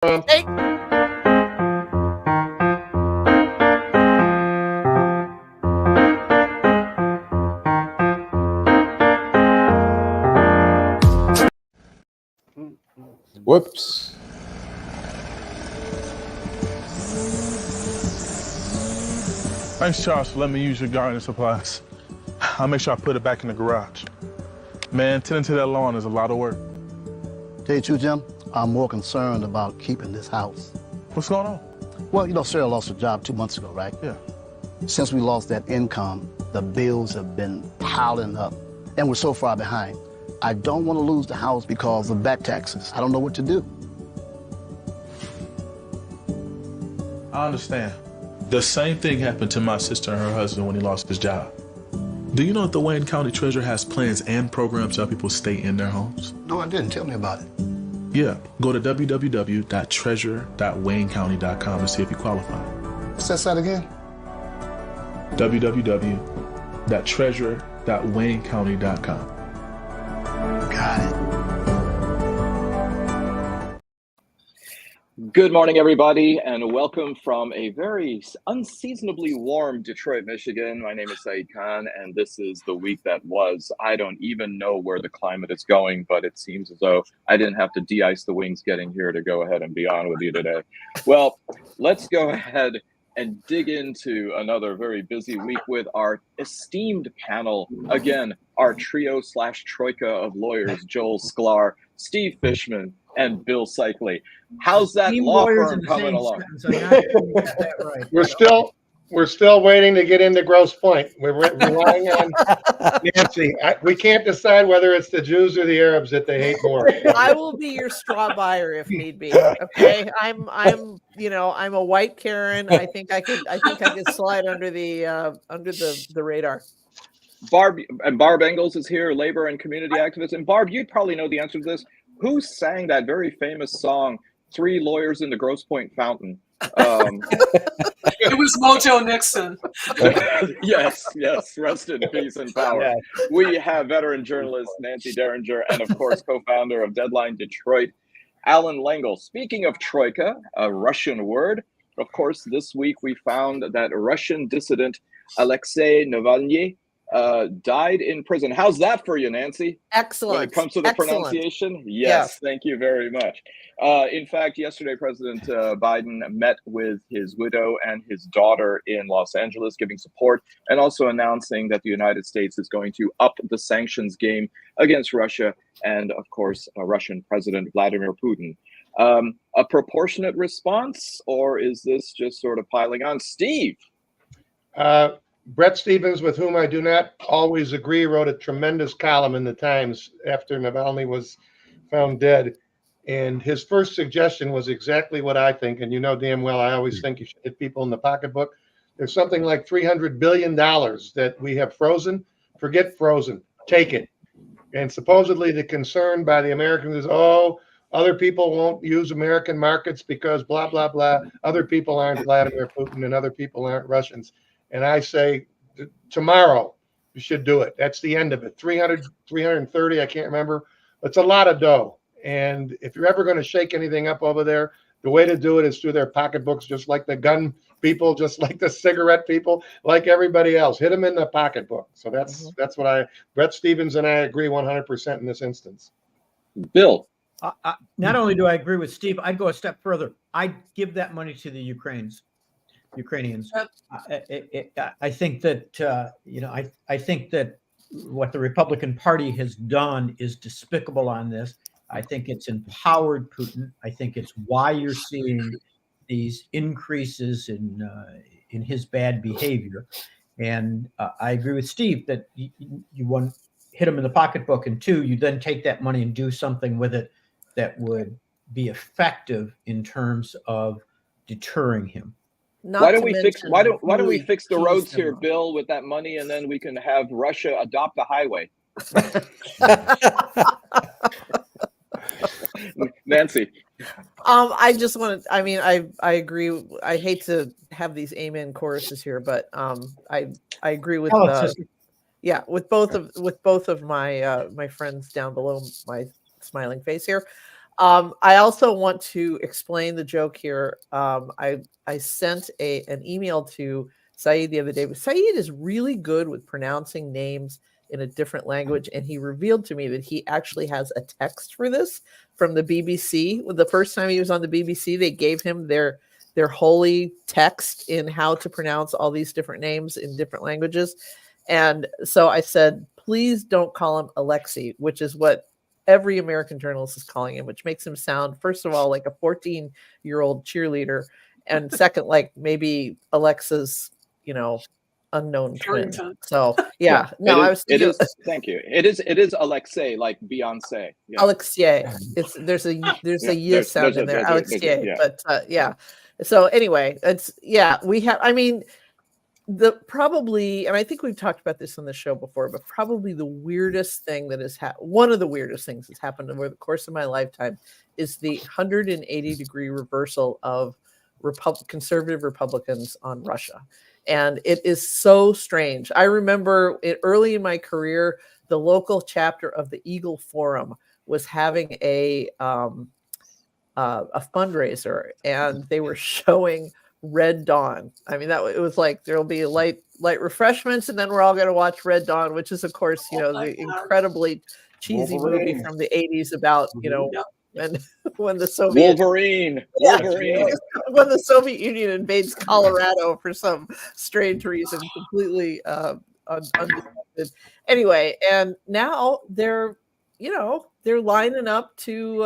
Hey. Whoops. Thanks, Charles, for letting me use your gardening supplies. I'll make sure I put it back in the garage. Man, tending to that lawn is a lot of work. Tell you the truth, Jim, I'm more concerned about keeping this house. What's going on? Well, you know, Sarah lost her job 2 months ago, right? Yeah. Since we lost that income, the bills have been piling up, and we're so far behind. I don't want to lose the house because of back taxes. I don't know what to do. I understand. The same thing happened to my sister and her husband when he lost his job. Do you know that the Wayne County Treasurer has plans and programs to help people stay in their homes? No, I didn't. Tell me about it. Yeah, go to www.treasure.waynecounty.com and see if you qualify. What's that site again? www.treasure.waynecounty.com. Got it. Good morning, everybody, and welcome from a very unseasonably warm Detroit, Michigan. My name is Saeed Khan, and this is the week that was. I don't even know where the climate is going, but it seems as though I didn't have to de-ice the wings getting here to go ahead and be on with you today. Well, let's go ahead and dig into another very busy week with our esteemed panel. Again, our trio/troika of lawyers, Joel Sklar, Steve Fishman, and Bill Seikaly. How's that law firm coming along? We're still waiting to get into Grosse Pointe. We're relying on Nancy. We can't decide whether it's the Jews or the Arabs that they hate more. I will be your straw buyer if need be. Okay, I'm a white Karen. I think I could slide under the radar. Barb Ingalls is here, labor and community activist. And Barb, you'd probably know the answer to this. Who sang that very famous song, Three Lawyers in the Grosse Pointe Fountain? It was Mojo Nixon. Yes. Rest in peace and power. Yeah. We have veteran journalist Nancy Derringer and, of course, co-founder of Deadline Detroit, Allan Lengel. Speaking of troika, a Russian word, of course, this week we found that Russian dissident Alexei Navalny died in prison. How's that for you, Nancy? Excellent. When it comes to the pronunciation? Yes, thank you very much. In fact, yesterday, President Biden met with his widow and his daughter in Los Angeles, giving support and also announcing that the United States is going to up the sanctions game against Russia and, of course, Russian President Vladimir Putin. A proportionate response, or is this just sort of piling on? Steve? Brett Stevens, with whom I do not always agree, wrote a tremendous column in the Times after Navalny was found dead. And his first suggestion was exactly what I think. And you know damn well I always think you should hit people in the pocketbook. There's something like $300 billion that we have frozen. Forget frozen. Take it. And supposedly the concern by the Americans is, other people won't use American markets because blah, blah, blah. Other people aren't Vladimir Putin and other people aren't Russians. And I say tomorrow you should do it. That's the end of it. 300, 330, I can't remember. It's a lot of dough. And if you're ever going to shake anything up over there, the way to do it is through their pocketbooks, just like the gun people, just like the cigarette people, like everybody else. Hit them in the pocketbook. So that's what Brett Stevens and I agree 100% in this instance. Bill. Not only do I agree with Steve, I'd go a step further. I'd give that money to the Ukrainians. I think that I think that what the Republican Party has done is despicable on this. I think it's empowered Putin. I think it's why you're seeing these increases in his bad behavior. And I agree with Steve that you want hit him in the pocketbook, and two, you then take that money and do something with it that would be effective in terms of deterring him. Why don't we fix the roads here, Bill, with that money, and then we can have Russia adopt the highway? Nancy. I just want to, I agree. I hate to have these amen choruses here, but I agree with with both of my my friends down below my smiling face here. I also want to explain the joke here. I sent an email to Saeed the other day. But Saeed is really good with pronouncing names in a different language, and he revealed to me that he actually has a text for this from the BBC. The first time he was on the BBC, they gave him their holy text in how to pronounce all these different names in different languages. And so I said, please don't call him Alexei, which is what every American journalist is calling him, which makes him sound, first of all, like a 14-year-old cheerleader, and second, like maybe Alexa's, unknown twin. So yeah, no, it is. Thank you. It is Alexei, like Beyonce. Yeah. Alexei. There's a y sound in there. Alexei, yeah. But yeah. So anyway, we have. I mean, and I think we've talked about this on the show before, but probably the weirdest thing that has one of the weirdest things that's happened over the course of my lifetime is the 180-degree reversal of conservative Republicans on Russia. And it is so strange. I remember early in my career, the local chapter of the Eagle Forum was having a fundraiser, and they were showing Red Dawn. I mean, it was like there'll be light refreshments, and then we're all going to watch Red Dawn, which is, of course, the incredibly cheesy movie from the 80s about, when the Soviet Wolverine. When the Soviet Union invades Colorado for some strange reason, completely undetected. Anyway, and now they're lining up to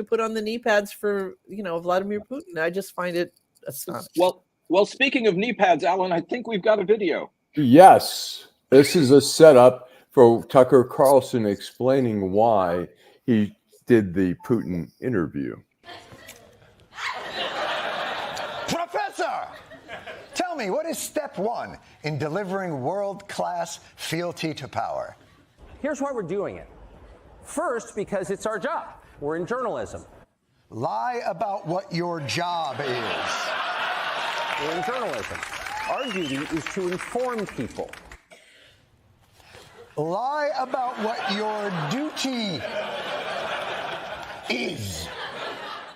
put on the knee pads for Vladimir Putin. I just find it astonishing. Well, speaking of knee pads, Alan, I think we've got a video. Yes, this is a setup for Tucker Carlson explaining why he did the Putin interview. Professor, tell me, what is step one in delivering world-class fealty to power? Here's why we're doing it. First, because it's our job. We're in journalism. Lie about what your job is. We're in journalism. Our duty is to inform people. Lie about what your duty is.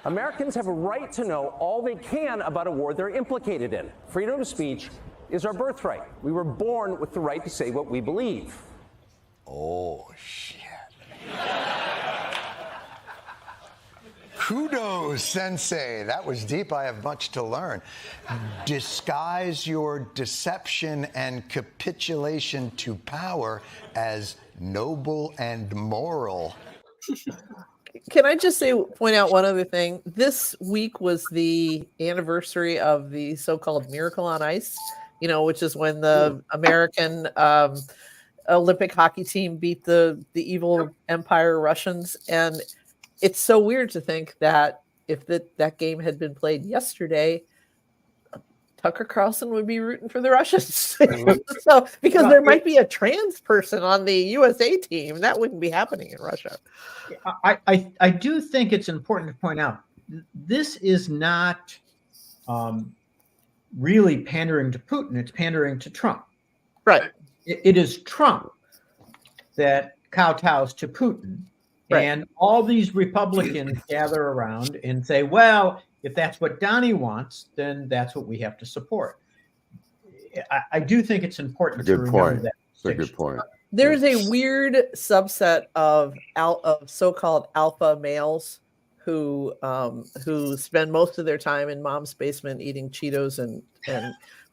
Americans have a right to know all they can about a war they're implicated in. Freedom of speech is our birthright. We were born with the right to say what we believe. Oh, shit. Kudos, Sensei. That was deep. I have much to learn. Disguise your deception and capitulation to power as noble and moral. Can I just point out one other thing? This week was the anniversary of the so-called Miracle on Ice, which is when the American Olympic hockey team beat the evil Empire Russians. And it's so weird to think that if that game had been played yesterday, Tucker Carlson would be rooting for the Russians. So because there might be a trans person on the USA team, that wouldn't be happening in Russia. I do think it's important to point out this is not really pandering to Putin. It's pandering to Trump. Right. It is Trump that kowtows to Putin. Right. And all these Republicans gather around and say, well, if that's what Donnie wants, then that's what we have to support. I do think it's important to remember that. That's a good point. There's a weird subset of so-called alpha males who spend most of their time in mom's basement eating Cheetos and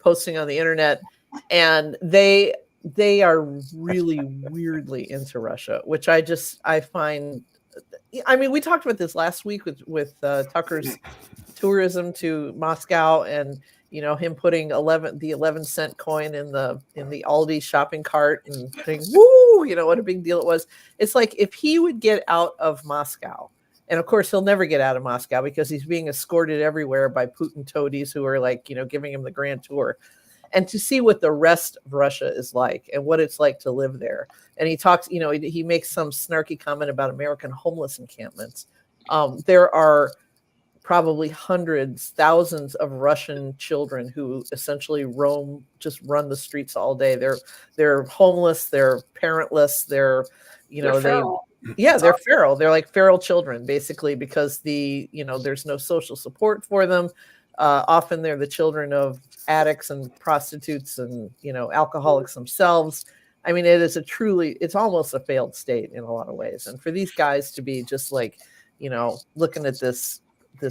posting on the internet, and they are really weirdly into Russia, which I find. I mean, we talked about this last week with Tucker's tourism to Moscow, and him putting the 11-cent coin in the Aldi shopping cart and saying, "Woo!" What a big deal it was. It's like if he would get out of Moscow, and of course he'll never get out of Moscow because he's being escorted everywhere by Putin toadies who are giving him the grand tour. And to see what the rest of Russia is like and what it's like to live there. And he talks, he makes some snarky comment about American homeless encampments. There are probably hundreds, thousands of Russian children who essentially run the streets all day. They're homeless, they're parentless, they're Yeah, they're feral. They're like feral children, basically, because there's no social support for them. Often they're the children of addicts and prostitutes and, alcoholics themselves. I mean, it's almost a failed state in a lot of ways. And for these guys to be just like, looking at this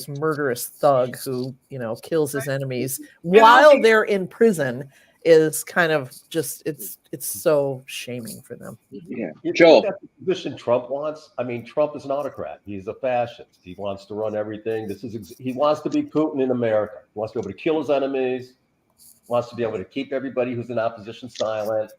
murderous thug who, kills his enemies while they're in prison is kind of just, it's so shaming for them. Yeah. Joel, that's the position Trump wants. I mean, Trump is an autocrat. He's a fascist. He wants to run everything. He wants to be Putin in America. He wants to be able to kill his enemies. Wants to be able to keep everybody who's in opposition silent.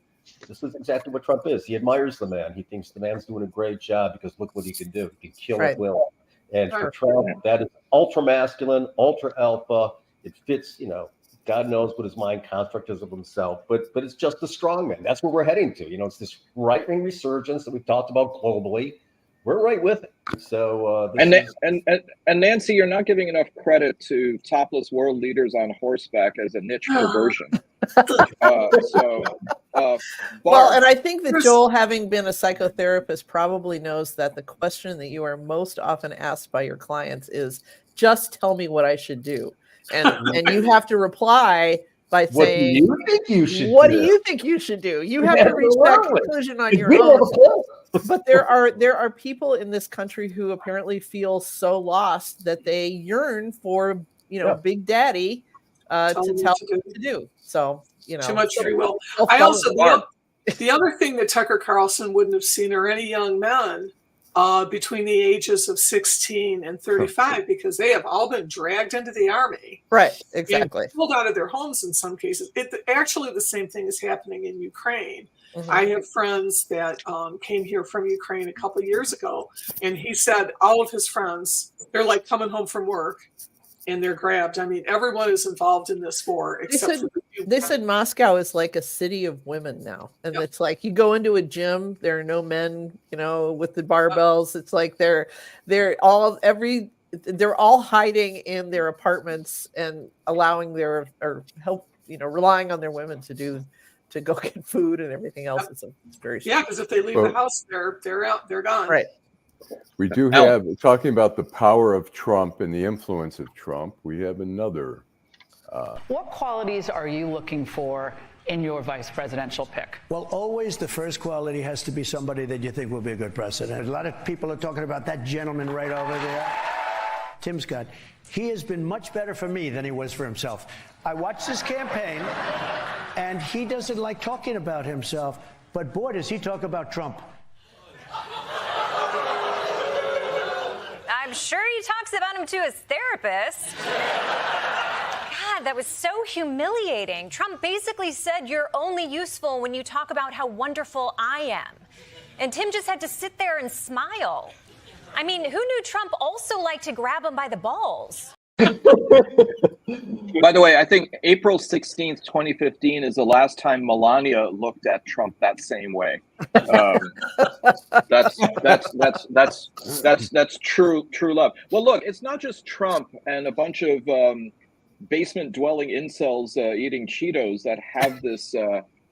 This is exactly what Trump is. He admires the man. He thinks the man's doing a great job because look what he can do. He can kill at will. And for Trump, that is ultra masculine, ultra alpha. It fits, God knows what his mind construct is of himself, but it's just the strongman. That's where we're heading to. It's this right-wing resurgence that we've talked about globally. We're right with it. So and Nancy, you're not giving enough credit to topless world leaders on horseback as a niche perversion. Well, and I think that Joel, having been a psychotherapist, probably knows that the question that you are most often asked by your clients is, just tell me what I should do. And you have to reply by saying, what do you think you should do? What do you think you should do? You have to reach that conclusion on your own. But there are people in this country who apparently feel so lost that they yearn for, Big Daddy to tell them what to do. So, too much free will. I also, the other thing that Tucker Carlson wouldn't have seen are any young men between the ages of 16 and 35, because they have all been dragged into the army. Right, exactly. And pulled out of their homes in some cases. Actually, the same thing is happening in Ukraine. Mm-hmm. I have friends that came here from Ukraine a couple of years ago, and he said all of his friends, they're like coming home from work, and they're grabbed. I mean, everyone is involved in this war. They said Moscow is like a city of women now. And it's like you go into a gym, there are no men, with the barbells. It's like they're all hiding in their apartments and relying on their women to go get food and everything else. It's very strange. Because if they leave the house, they're out, they're gone. Right. We do have, talking about the power of Trump and the influence of Trump, we have another. What qualities are you looking for in your vice presidential pick? Well, always the first quality has to be somebody that you think will be a good president. A lot of people are talking about that gentleman right over there, Tim Scott. He has been much better for me than he was for himself. I watched his campaign, and he doesn't like talking about himself, but boy, does he talk about Trump. I'm sure he talks about him to his therapist. God, that was so humiliating. Trump basically said you're only useful when you talk about how wonderful I am. And Tim just had to sit there and smile. I mean, who knew Trump also liked to grab him by the balls? By the way, I think April 16th, 2015 is the last time Melania looked at Trump that same way. That's true love. Well, look, it's not just Trump and a bunch of basement dwelling incels eating Cheetos that have this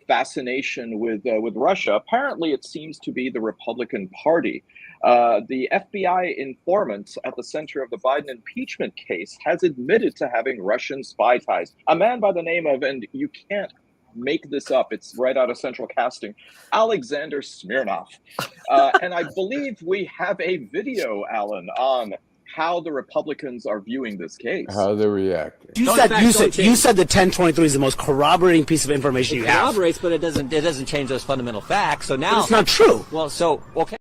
fascination with Russia. Apparently, it seems to be the Republican Party. The FBI informant at the center of the Biden impeachment case has admitted to having Russian spy ties. A man by the name of, and you can't make this up, it's right out of Central Casting, Alexander Smirnov. And I believe we have a video, Alan, on how the Republicans are viewing this case. How they're reacting. You said the 1023 is the most corroborating piece of information you have. It corroborates, but it doesn't change those fundamental facts. So now but it's not true. Well, so okay.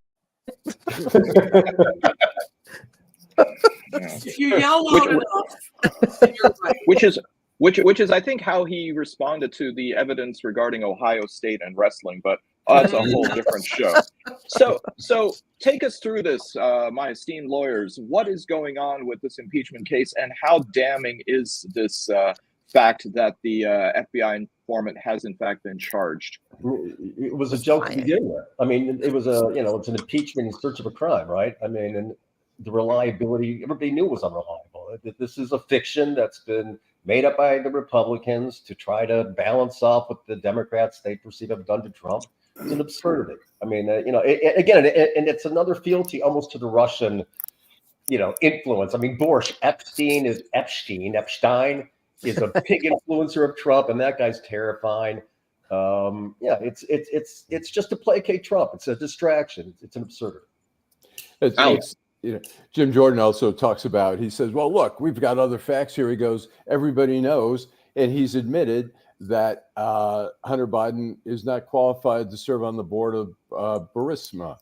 If you yell loud enough, you're right. Which is I think how he responded to the evidence regarding Ohio State and wrestling, but that's a whole different show. So take us through this, my esteemed lawyers. What is going on with this impeachment case, and how damning is this fact that the FBI informant has in fact been charged? It was a joke to begin with. I mean, it was it's an impeachment in search of a crime, right? I mean, and the reliability, everybody knew was unreliable. This is a fiction that's been made up by the Republicans to try to balance off what the Democrats they perceive have done to Trump. It's an absurdity. I mean, again, and it's another fealty almost to the Russian, influence. I mean, Epstein is a big influencer of Trump, and that guy's terrifying. It's just to placate Trump. It's a distraction. It's an absurdity. Jim Jordan also talks about, he says, well, look, we've got other facts here. He goes, everybody knows, and he's admitted that Hunter Biden is not qualified to serve on the board of Burisma.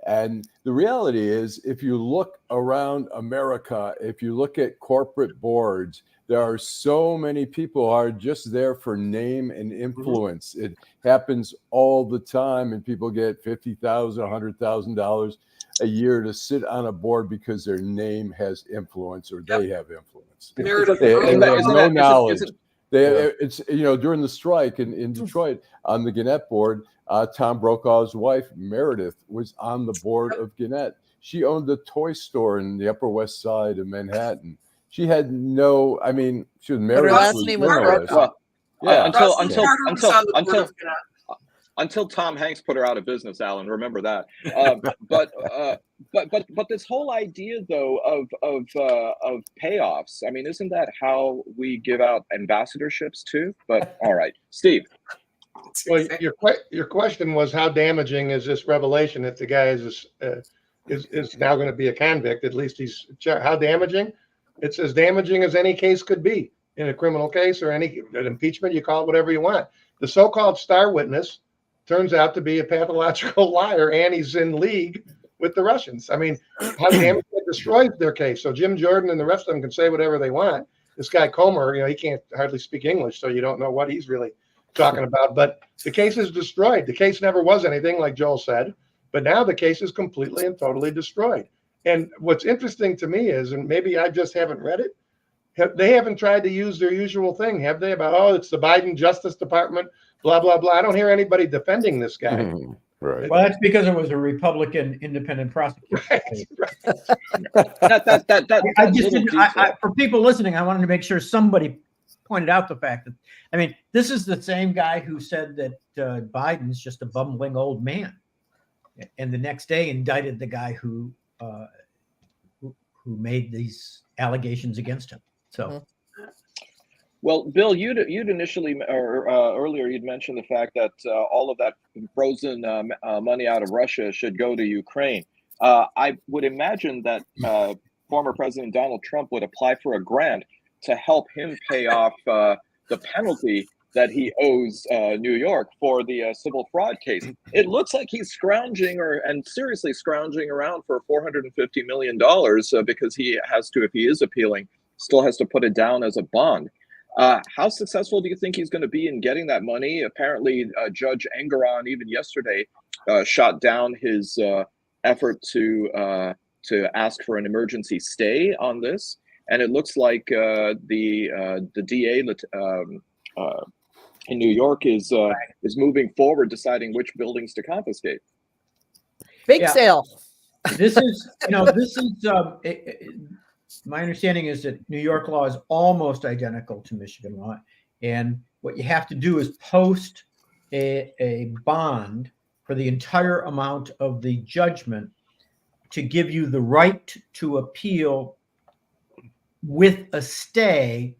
And the reality is, if you look around America, if you look at corporate boards, there are so many people who are just there for name and influence. It happens all the time, and people get $50,000, $100,000 a year to sit on a board because their name has influence or they have influence. They have no knowledge. It's during the strike in Detroit on the Gannett board, Tom Brokaw's wife Meredith was on the board of Gannett. She owned a toy store in the Upper West Side of Manhattan. She had no, she was married. Her last name was Brokaw. Until Tom Hanks put her out of business, Alan. Remember that. But this whole idea, though, of payoffs. I mean, isn't that how we give out ambassadorships too? But all right, Steve. Well, your question was, how damaging is this revelation that the guy is now going to be a convict? At least how damaging? It's as damaging as any case could be in a criminal case or an impeachment. You call it whatever you want. The so-called star witness turns out to be a pathological liar, and he's in league with the Russians. I mean, how damaging it destroys their case. So Jim Jordan and the rest of them can say whatever they want. This guy Comer, he can't hardly speak English, so you don't know what he's really talking about. But the case is destroyed. The case never was anything, like Joel said, but now the case is completely and totally destroyed. And what's interesting to me is, and maybe I just haven't read it, they haven't tried to use their usual thing, have they? About, it's the Biden Justice Department, blah, blah, blah. I don't hear anybody defending this guy. Right. Well, that's because it was a Republican independent prosecutor. For people listening, I wanted to make sure somebody pointed out the fact that, this is the same guy who said that Biden's just a bumbling old man, and the next day indicted the guy who made these allegations against him. So, well, Bill, you'd initially or earlier you'd mentioned the fact that all of that frozen money out of Russia should go to Ukraine. I would imagine that former President Donald Trump would apply for a grant to help him pay off the penalty that he owes New York for the civil fraud case. It looks like he's seriously scrounging around for $450 million because he has to, if he is appealing, still has to put it down as a bond. How successful do you think he's going to be in getting that money? Apparently, Judge Engoron, even yesterday, shot down his effort to ask for an emergency stay on this. And it looks like the DA in New York is moving forward, deciding which buildings to confiscate. Bake sale. This is my understanding is that New York law is almost identical to Michigan law, and what you have to do is post a bond for the entire amount of the judgment to give you the right to appeal with a stay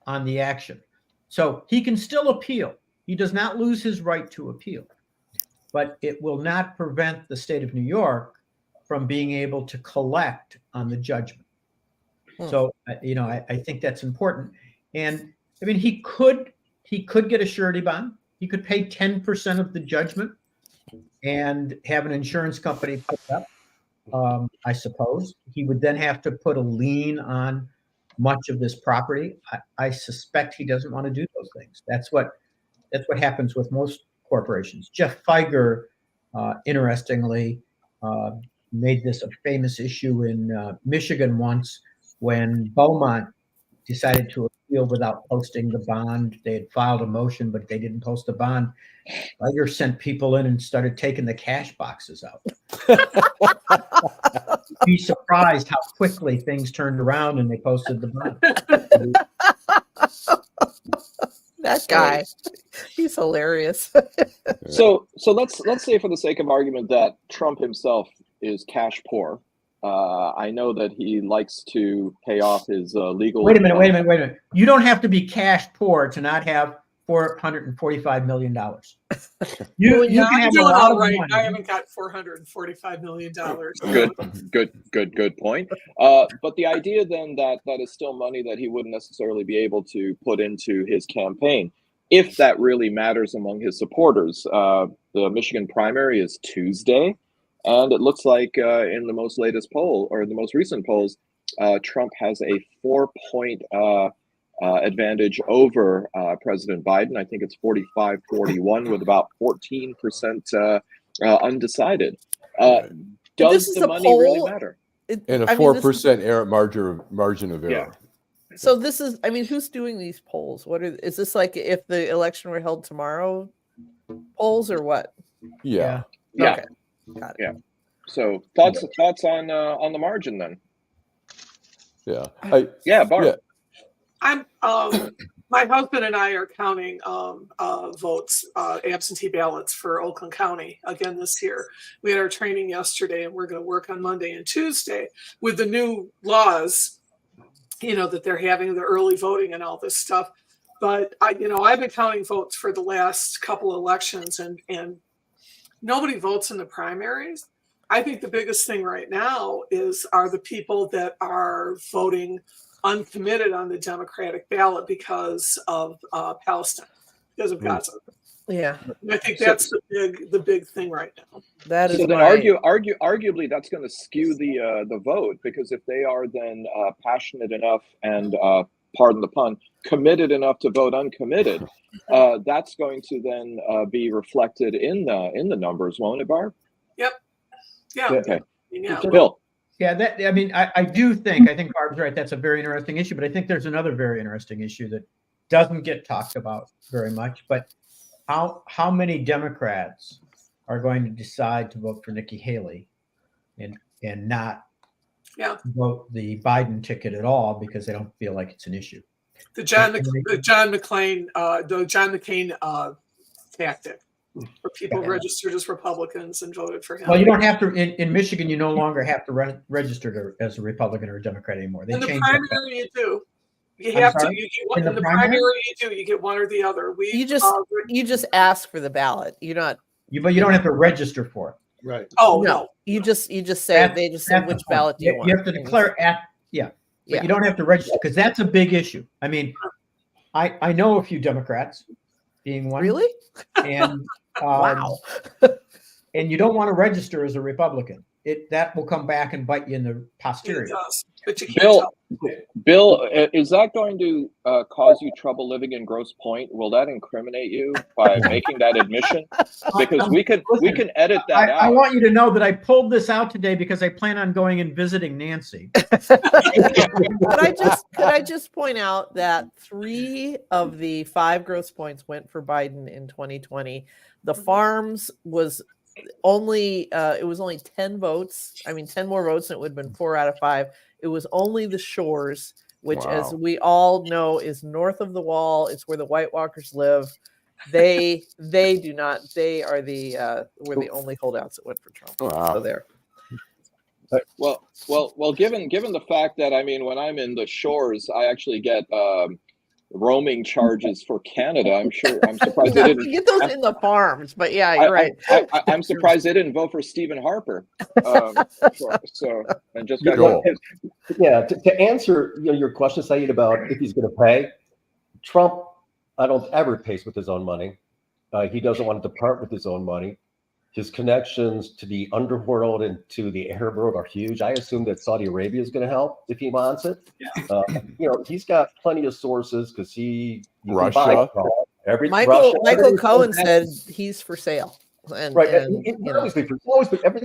on the action. So he can still appeal. He does not lose his right to appeal, but it will not prevent the state of New York from being able to collect on the judgment. So, I think that's important. And he could get a surety bond. He could pay 10% of the judgment and have an insurance company put it up. I suppose he would then have to put a lien on much of this property. I suspect he doesn't want to do those things. That's what happens with most corporations. Jeff Feiger, interestingly, made this a famous issue in Michigan once when Beaumont decided to appeal without posting the bond. They had filed a motion, but they didn't post the bond. Feiger sent people in and started taking the cash boxes out. Be surprised how quickly things turned around and they posted the bond. That guy, he's hilarious. So let's say, for the sake of argument, that Trump himself is cash poor. I know that he likes to pay off his legal. Wait a minute. You don't have to be cash poor to not have $445 million. You can have a lot of money. I haven't got $445 million. Good point. But the idea then that is still money that he wouldn't necessarily be able to put into his campaign, if that really matters among his supporters. The Michigan primary is Tuesday, and it looks like in the most latest poll, or the most recent polls, Trump has a 4-point advantage over President Biden. I think it's 45-41 with about 14% undecided. Does the money really matter? And a 4% margin of error. Yeah. So this is, who's doing these polls? Is this like if the election were held tomorrow polls, or what? Yeah. Okay. Got it. Yeah. So thoughts on the margin then? Yeah. Barb. Yeah. I'm my husband and I are counting votes, absentee ballots for Oakland County again this year. We had our training yesterday, and we're going to work on Monday and Tuesday with the new laws, that they're having, the early voting and all this stuff. But I've been counting votes for the last couple of elections, and nobody votes in the primaries. I think the biggest thing right now are the people that are voting uncommitted on the Democratic ballot because of Palestine, because of Gaza. Yeah, and I think that's the big thing right now. That is so then arguably that's going to skew the vote, because if they are then passionate enough and pardon the pun, committed enough to vote uncommitted, that's going to then be reflected in the numbers, won't it, Barb? Yep. Yeah. Okay. Yeah. Bill. Yeah, I think Barb's right. That's a very interesting issue, but I think there's another very interesting issue that doesn't get talked about very much. But how many Democrats are going to decide to vote for Nikki Haley and not vote the Biden ticket at all because they don't feel like it's an issue? The John McCain tactic, where people registered as Republicans and voted for him. Well, you don't have to in Michigan. You no longer have to register as a Republican or a Democrat anymore. In the primary, you do. You have to. You get one in the primary. You do. You get one or the other. You just ask for the ballot. You're not. But you don't have to register for it. Right. Oh no. You just say they just say which ballot do you want. You have to declare But you don't have to register, because that's a big issue. I know a few Democrats, being one. Really? And wow. And you don't want to register as a Republican. That will come back and bite you in the posterior. It does, but you can't Bill, is that going to cause you trouble living in Grosse Pointe? Will that incriminate you by making that admission? Because we can edit that out. I want you to know that I pulled this out today because I plan on going and visiting Nancy. Could I just point out that 3 of the 5 Grosse Pointes went for Biden in 2020. The Farms was only 10 votes. 10 more votes, and it would have been 4 out of 5. It was only the Shores, which, as we all know, is north of the wall. It's where the White Walkers live. They do not. They are were the only holdouts that went for Trump. Wow. So there. Well. Given the fact that when I'm in the Shores, I actually get roaming charges for Canada. I'm surprised they didn't get those in the Farms, but yeah, you're right. I'm surprised they didn't vote for Stephen Harper. And just to answer your question, Saeed, about if he's going to pay, Trump, I don't ever pays with his own money. He doesn't want to depart with his own money. His connections to the underworld and to the Arab world are huge. I assume that Saudi Arabia is going to help if he wants it. He's got plenty of sources because Russia. Michael Cohen said he's for sale. Everything's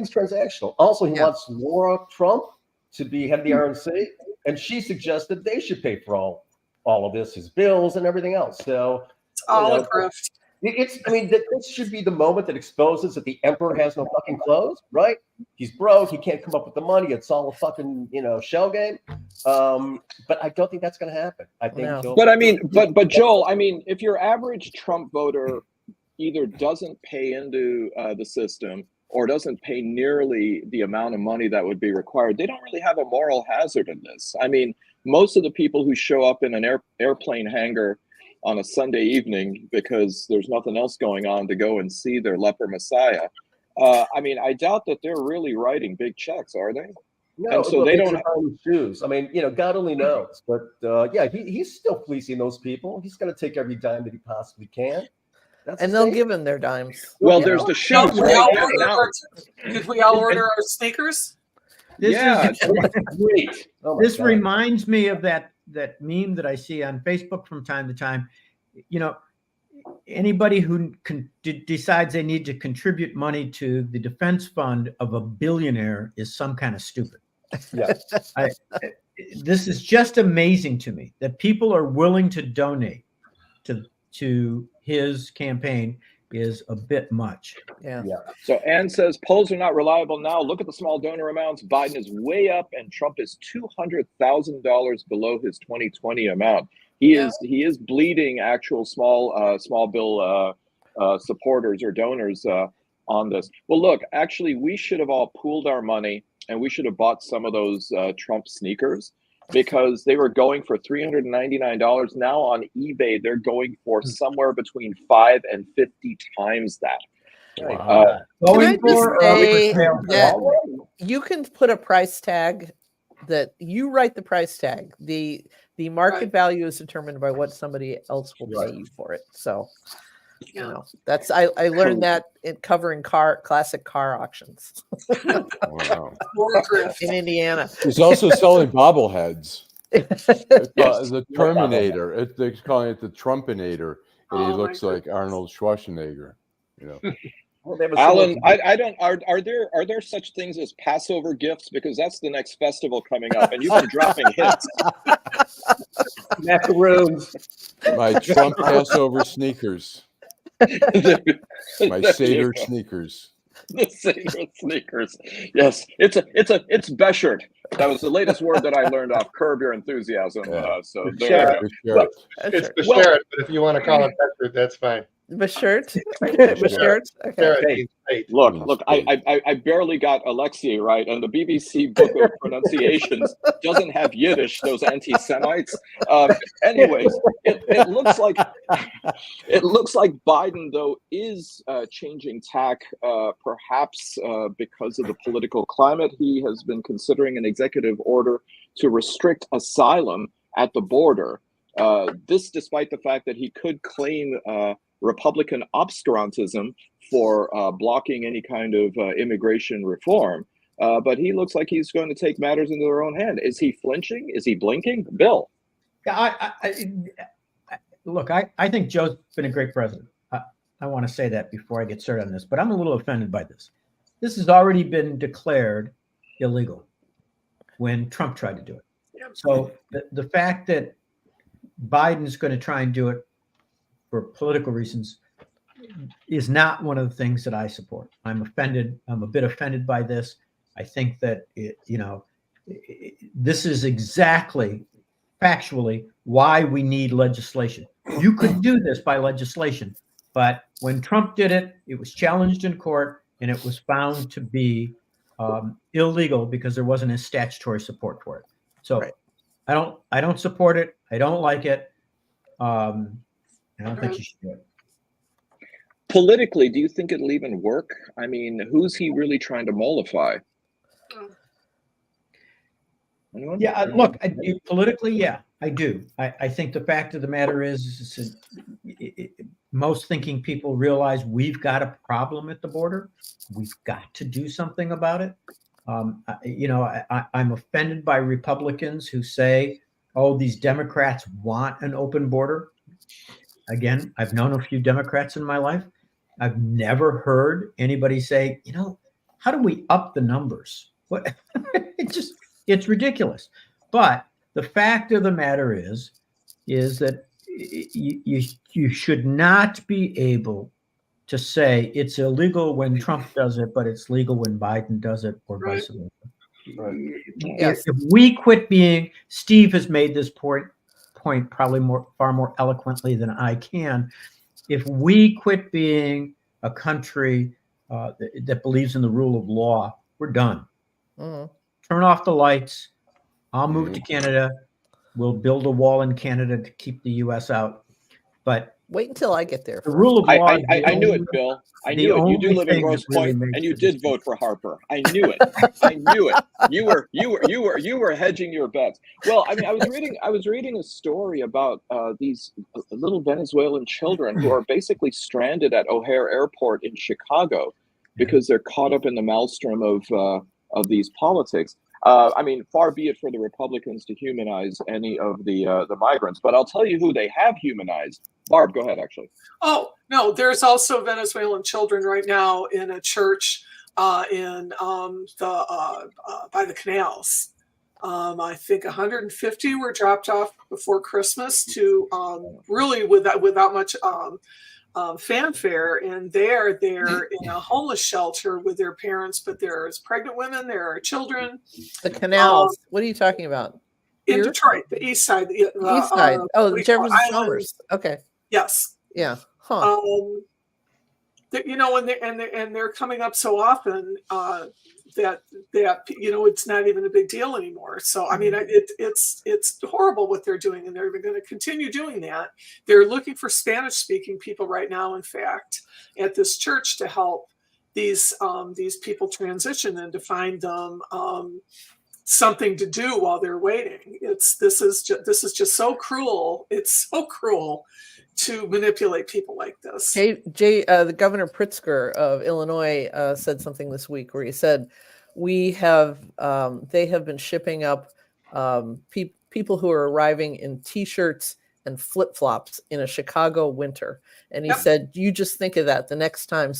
transactional. Also, he wants Laura Trump to be head of the RNC, and she suggested they should pay for all of this, his bills and everything else. So it's all a grift. This should be the moment that exposes that the emperor has no fucking clothes, right? He's broke. He can't come up with the money. It's all a fucking, shell game. But I don't think that's going to happen. I think. No. But Joel, if your average Trump voter either doesn't pay into the system or doesn't pay nearly the amount of money that would be required, they don't really have a moral hazard in this. Most of the people who show up in an airplane hangar on a Sunday evening because there's nothing else going on to go and see their leper messiah, I doubt that they're really writing big checks, are they? No, and so they don't have shoes. God only knows. But he's still fleecing those people. He's going to take every dime that he possibly can. And they'll give him their dimes. Well, there's the shoes. Did we all order our sneakers? This great. This reminds me of that meme that I see on Facebook from time to time. Anybody who decides they need to contribute money to the defense fund of a billionaire is some kind of stupid. Yeah. This is just amazing to me that people are willing to donate to his campaign is a bit much. Yeah. So Ann says polls are not reliable now. Look at the small donor amounts. Biden is way up, and Trump is $200,000 below his 2020 amount. He is bleeding actual small bill supporters or donors on this. Well, look, actually, we should have all pooled our money, and we should have bought some of those Trump sneakers, because they were going for $399. Now on eBay, they're going for somewhere between 5 and 50 times that. Can I just say that you can put a price tag that you write the price tag. The market value is determined by what somebody else will pay you for it. So, that's I learned that in covering classic car auctions. Wow. In Indiana. He's also selling bobbleheads. The Terminator. They're calling it the Trumpinator, and he looks like Arnold Schwarzenegger. Alan, I don't. Are there such things as Passover gifts? Because that's the next festival coming up, and you've been dropping hints. Macaroons. My Trump Passover sneakers. My Seder sneakers. The Seder sneakers. Yes, it's Beshert. That was the latest word that I learned off Curb Your Enthusiasm. So there you go. It's Beshert, but if you want to call it Beshert, that's fine. Beshert. Beshert. Okay. Look, I barely got Alexei right, and the BBC Book of Pronunciations doesn't have Yiddish, those anti-Semites. Anyways, it looks like Biden, though, is changing tack, perhaps because of the political climate. He has been considering an executive order to restrict asylum at the border. This despite the fact that he could claim Republican obscurantism for blocking any kind of immigration reform. But he looks like he's going to take matters into their own hand. Is he flinching? Is he blinking? Bill? Yeah, look, I think Joe's been a great president. I want to say that before I get started on this, but I'm a little offended by this. This has already been declared illegal when Trump tried to do it. So the fact that Biden's going to try and do it for political reasons is not one of the things that I support. I'm offended. I'm a bit offended by this. I think that this is exactly factually why we need legislation. You could do this by legislation, but when Trump did it, it was challenged in court and it was found to be illegal because there wasn't a statutory support for it. So I don't support it. I don't like it. I don't think you should do it. Politically, do you think it'll even work? I mean, who's he really trying to mollify? Anyone? Yeah, look, politically, yeah, I do. I think the fact of the matter is most thinking people realize we've got a problem at the border. We've got to do something about it. I'm offended by Republicans who say, oh, these Democrats want an open border. Again, I've known a few Democrats in my life. I've never heard anybody say, how do we up the numbers? What? It's ridiculous. But the fact of the matter is that you should not be able to say it's illegal when Trump does it, but it's legal when Biden does it, or vice versa. Right. If we quit being, Steve has made this point probably far more eloquently than I can. If we quit being a country that believes in the rule of law, we're done. Turn off the lights. I'll move to Canada. We'll build a wall in Canada to keep the U.S. out. But wait until I get there. The rule of law. I knew it, Bill. I knew it. You do live in Grosse Pointe, and you did vote for Harper. I knew it. I knew it. You were hedging your bets. Well, I mean, I was reading a story about these little Venezuelan children who are basically stranded at O'Hare Airport in Chicago because they're caught up in the maelstrom of these politics. I mean, far be it for the Republicans to humanize any of the migrants, but I'll tell you who they have humanized. Barb, go ahead, actually. Oh, no, there's also Venezuelan children right now in a church by the canals. I think 150 were dropped off before Christmas to really without much fanfare, and they're in a homeless shelter with their parents, but there's pregnant women, there are children. The canals. What are you talking about? In Detroit, the east side. The east side. The Jefferson Chalmers. Okay. Yes. Yeah. Huh. And they're coming up so often that it's not even a big deal anymore. So I mean, it's horrible what they're doing, and they're going to continue doing that. They're looking for Spanish-speaking people right now, in fact, at this church to help these people transition and to find them something to do while they're waiting. This is just so cruel. It's so cruel to manipulate people like this. The Governor Pritzker of Illinois said something this week where he said, they have been shipping up people who are arriving in T-shirts and flip-flops in a Chicago winter. And he said, you just think of that the next time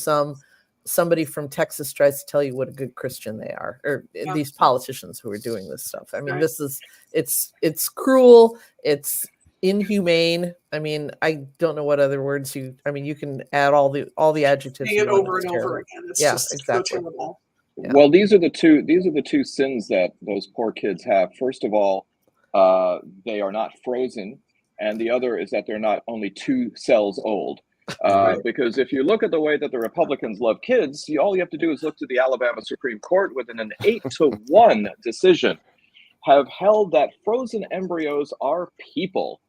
somebody from Texas tries to tell you what a good Christian they are, or these politicians who are doing this stuff. I mean, it's cruel. It's inhumane. I mean, I don't know what other words you can add all the adjectives. Saying it over and over again. It's just exactly. So terrible. Yeah. Well, these are the two sins that those poor kids have. First of all, they are not frozen, and the other is that they're not only 2 cells old. Because if you look at the way that the Republicans love kids, all you have to do is look to the Alabama Supreme Court within an 8-1 decision, have held that frozen embryos are people.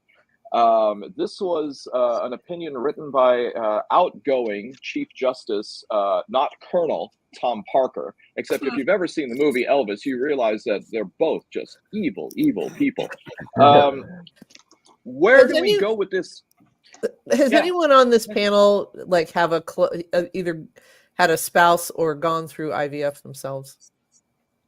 This was an opinion written by outgoing Chief Justice, not Colonel, Tom Parker. Except if you've ever seen the movie Elvis, you realize that they're both just evil, evil people. Where do we go with this? Has anyone on this panel have either had a spouse or gone through IVF themselves?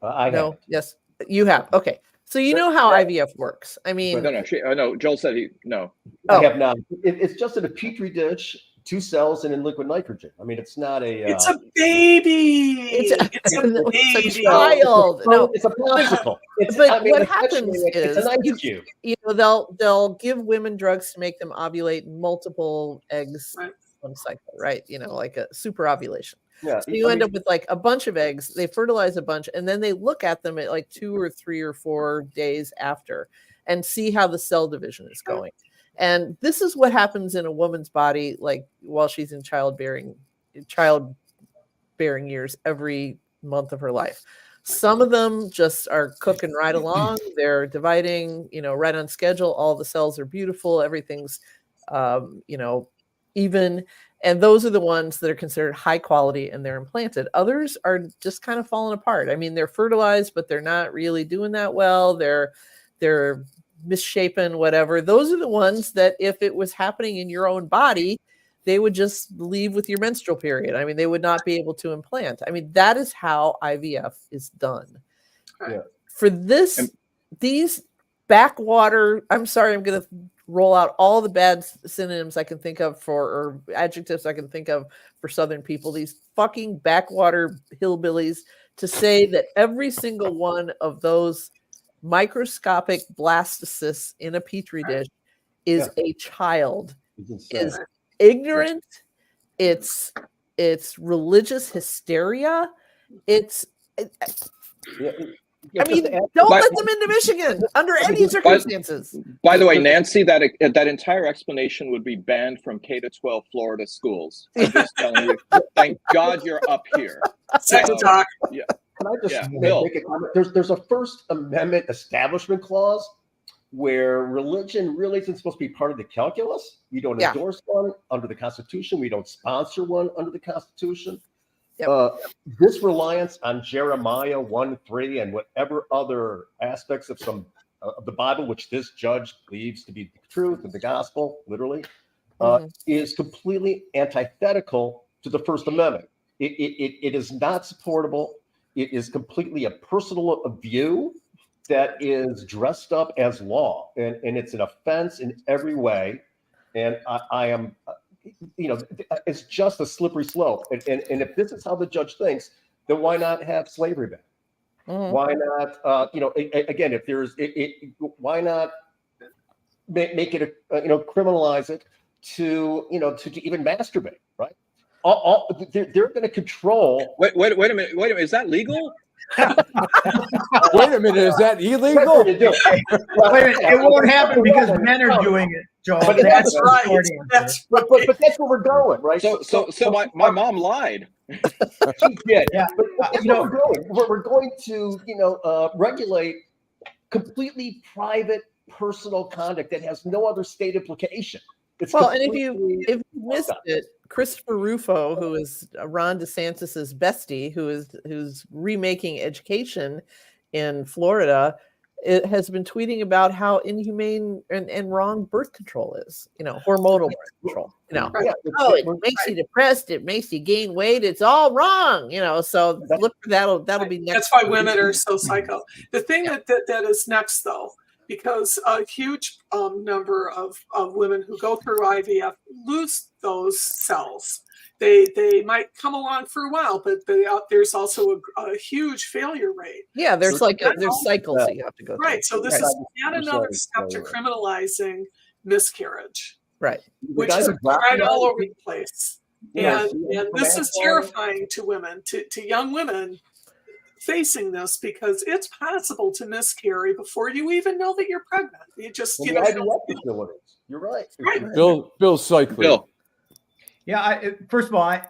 I no. have. Yes, you have. Okay, so you know how IVF works. I mean, no. Joel said no. I have not. It's just in a petri dish, 2 cells, and in liquid nitrogen. I mean, it's not a. It's a baby. It's a baby. It's a child. No, it's a popsicle. What happens is, it's an ice cube. They'll give women drugs to make them ovulate multiple eggs on cycle, right? Like a super ovulation. Yeah. So you end up with a bunch of eggs. They fertilize a bunch, and then they look at them at 2 or 3 or 4 days after, and see how the cell division is going. And this is what happens in a woman's body, while she's in childbearing years, every month of her life. Some of them just are cooking right along. They're dividing, right on schedule. All the cells are beautiful. Everything's, even. And those are the ones that are considered high quality, and they're implanted. Others are just kind of falling apart. I mean, they're fertilized, but they're not really doing that well. They're misshapen, whatever. Those are the ones that if it was happening in your own body, they would just leave with your menstrual period. I mean, they would not be able to implant. I mean, that is how IVF is done. Yeah. For these backwater, I'm sorry, I'm going to roll out all the bad synonyms I can think of or adjectives I can think of for Southern people, these fucking backwater hillbillies, to say that every single one of those microscopic blastocysts in a petri dish is a child, It's is ignorant. It's religious hysteria. I mean, don't let them into Michigan under any circumstances. By the way, Nancy, that entire explanation would be banned from K-12 Florida schools. I'm just telling you. Thank God you're up here. Sex talk. Yeah. Can I just Bill. make a comment? There's a First Amendment establishment clause where religion really isn't supposed to be part of the calculus. We don't endorse one under the Constitution. We don't sponsor one under the Constitution. This reliance on Jeremiah 1:3 and whatever other aspects of some of the Bible, which this judge believes to be the truth of the gospel, literally, is completely antithetical to the First Amendment. It is not supportable. It is completely a personal view that is dressed up as law, and it's an offense in every way. And I am, it's just a slippery slope. And if this is how the judge thinks, then why not have slavery back? Why not, again, if there's, why not make it, criminalize it to even masturbate, right? They're going to control. Wait a minute. Is that legal? Wait a minute, is that illegal? Wait a minute, it won't happen because men are doing it, Joel. But that's right. But that's where we're going, right? So my mom lied. She did. Yeah. But that's where we're going. We're going to regulate completely private, personal conduct that has no other state implication. And if you missed it, Christopher Rufo, who is Ron DeSantis's bestie, who's remaking education in Florida, has been tweeting about how inhumane and wrong birth control is. Hormonal birth control. It makes you depressed. It makes you gain weight. It's all wrong. So look for that'll be next. That's why women are so psycho. The thing that is next, though, because a huge number of women who go through IVF lose those cells. They might come along for a while, but there's also a huge failure rate. Yeah, there's cycles that you have to go through. Right. So this is yet another step to criminalizing miscarriage. Right. Which is right all over the place. And this is terrifying to women, to young women facing this, because it's possible to miscarry before you even know that you're pregnant. You just you're right. Bill Seikaly. Bill. Yeah. First of all,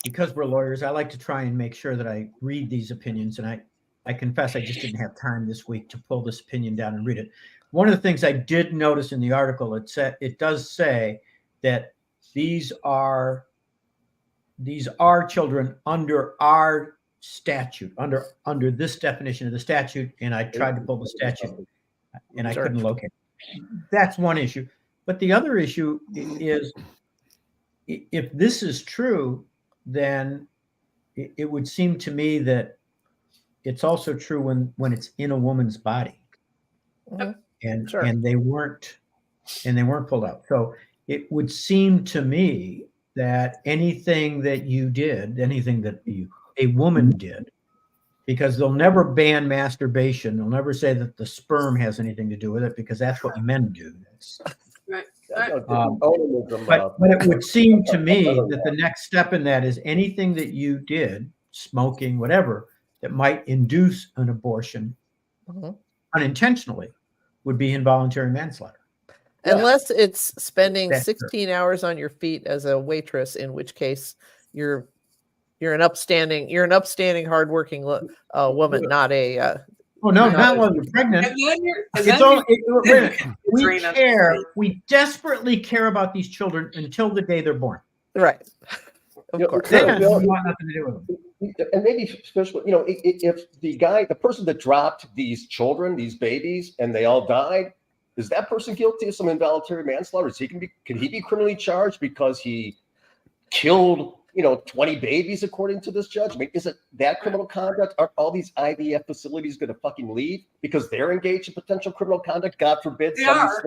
because we're lawyers, I like to try and make sure that I read these opinions, and I confess I just didn't have time this week to pull this opinion down and read it. One of the things I did notice in the article, it does say that these are children under our statute, under this definition of the statute, and I tried to pull the statute and I couldn't locate it. That's one issue. But the other issue is, if this is true, then it would seem to me that it's also true when it's in a woman's body, and they weren't pulled out. So it would seem to me that anything that a woman did, because they'll never ban masturbation. They'll never say that the sperm has anything to do with it, because that's what men do. Right. But it would seem to me that the next step in that is anything that you did, smoking, whatever, that might induce an abortion unintentionally would be involuntary manslaughter. Unless it's spending 16 hours on your feet as a waitress, in which case you're an upstanding, hardworking woman, not a. Not while you're pregnant. We desperately care about these children until the day they're born. Right. Of course. Then we want nothing to do with them. And maybe especially, if the person that dropped these children, these babies, and they all died, is that person guilty of some involuntary manslaughter? Can he be criminally charged because he killed 20 babies, according to this judge? I mean, is it that criminal conduct? Are all these IVF facilities going to fucking leave because they're engaged in potential criminal conduct? God forbid. They are.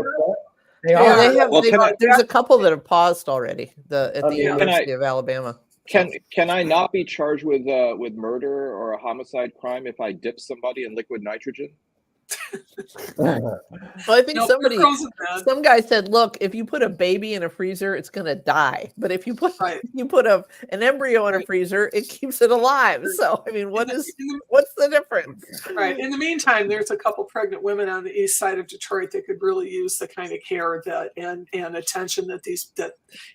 There's a couple that have paused already at the University of Alabama. Can I not be charged with murder or a homicide crime if I dip somebody in liquid nitrogen? Well, I think No, somebody, they're frozen, man. some guy said, "Look, if you put a baby in a freezer, it's going to die. But if you put an embryo in a freezer, it keeps it alive." So, I mean, what's the difference? Right. In the meantime, there's a couple pregnant women on the east side of Detroit that could really use the kind of care that and attention that these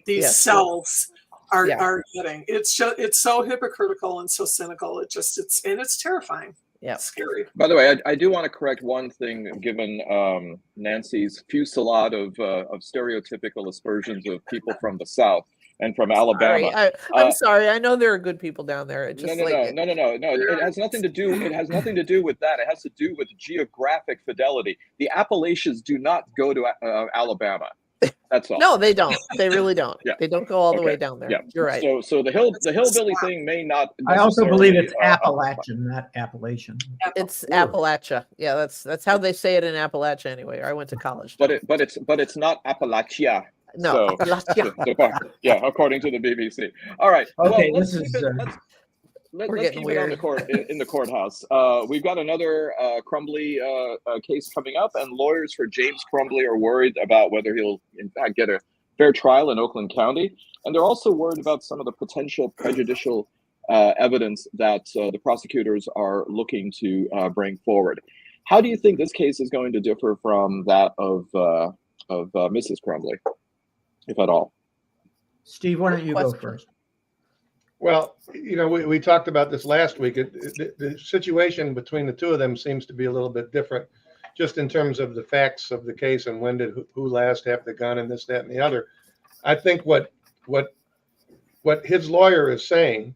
Yes. cells are getting. It's so hypocritical and so cynical. It's terrifying. Yeah, it's scary. By the way, I do want to correct one thing, given Nancy's fusillade of stereotypical aspersions of people from the South and from Alabama. I'm sorry. I know there are good people down there. It just No. It has nothing to do. It has nothing to do with that. It has to do with geographic fidelity. The Appalachians do not go to Alabama. That's all. No, they don't. They really don't. Yeah. They don't go all the way down there. Yeah. You're right. So the hillbilly thing may not. I also believe it's Appalachian, not Appalachian. It's Appalachia. Yeah, that's how they say it in Appalachia anyway. I went to college. But it's not Appalachia. No, So, yeah, according to the BBC. All right. Okay, well, this is. Let's getting keep it on weird. in the courthouse. We've got another Crumbley case coming up, and lawyers for James Crumbley are worried about whether he'll, in fact, get a fair trial in Oakland County. And they're also worried about some of the potential prejudicial evidence that the prosecutors are looking to bring forward. How do you think this case is going to differ from that of Mrs. Crumbley, if at all? Steve, why don't you go first? Well, we talked about this last week. The situation between the two of them seems to be a little bit different, just in terms of the facts of the case and when did who last have the gun and this, that, and the other. I think what his lawyer is saying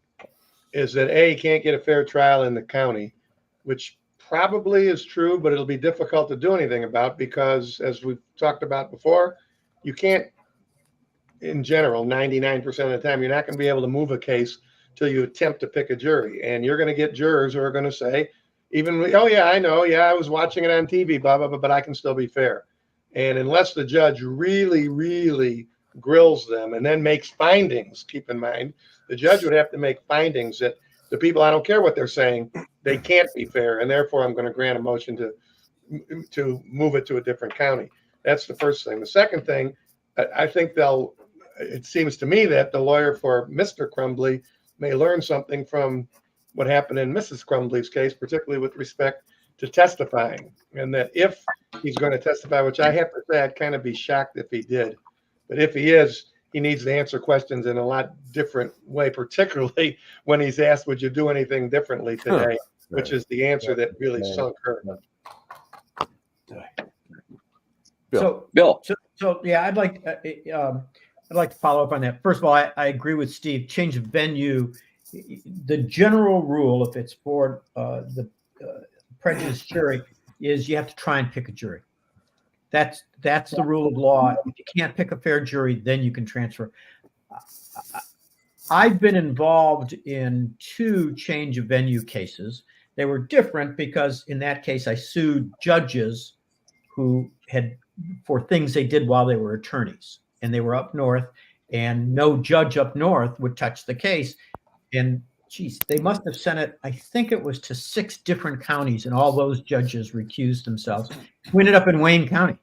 is that he can't get a fair trial in the county, which probably is true, but it'll be difficult to do anything about because, as we've talked about before, you can't. In general, 99% of the time, you're not going to be able to move a case till you attempt to pick a jury. And you're going to get jurors who are going to say, oh, yeah, I know. Yeah, I was watching it on TV, blah, blah, blah, but I can still be fair. And unless the judge really, really grills them and then makes findings, keep in mind, the judge would have to make findings that the people, I don't care what they're saying, they can't be fair. And therefore, I'm going to grant a motion to move it to a different county. That's the first thing. The second thing, I think it seems to me that the lawyer for Mr. Crumbley may learn something from what happened in Mrs. Crumbley's case, particularly with respect to testifying. And that if he's going to testify, which I have to say, I'd kind of be shocked if he did. But if he is, he needs to answer questions in a lot different way, particularly when he's asked, would you do anything differently today? Which is the answer that really sunk her. Bill. So yeah, I'd like to follow up on that. First of all, I agree with Steve. Change of venue. The general rule, if it's for the prejudiced jury, is you have to try and pick a jury. That's the rule of law. If you can't pick a fair jury, then you can transfer. I've been involved in 2 change of venue cases. They were different because in that case, I sued judges who had for things they did while they were attorneys, and they were up north, and no judge up north would touch the case. And geez, they must have sent it, I think it was to 6 different counties, and all those judges recused themselves. We ended up in Wayne County,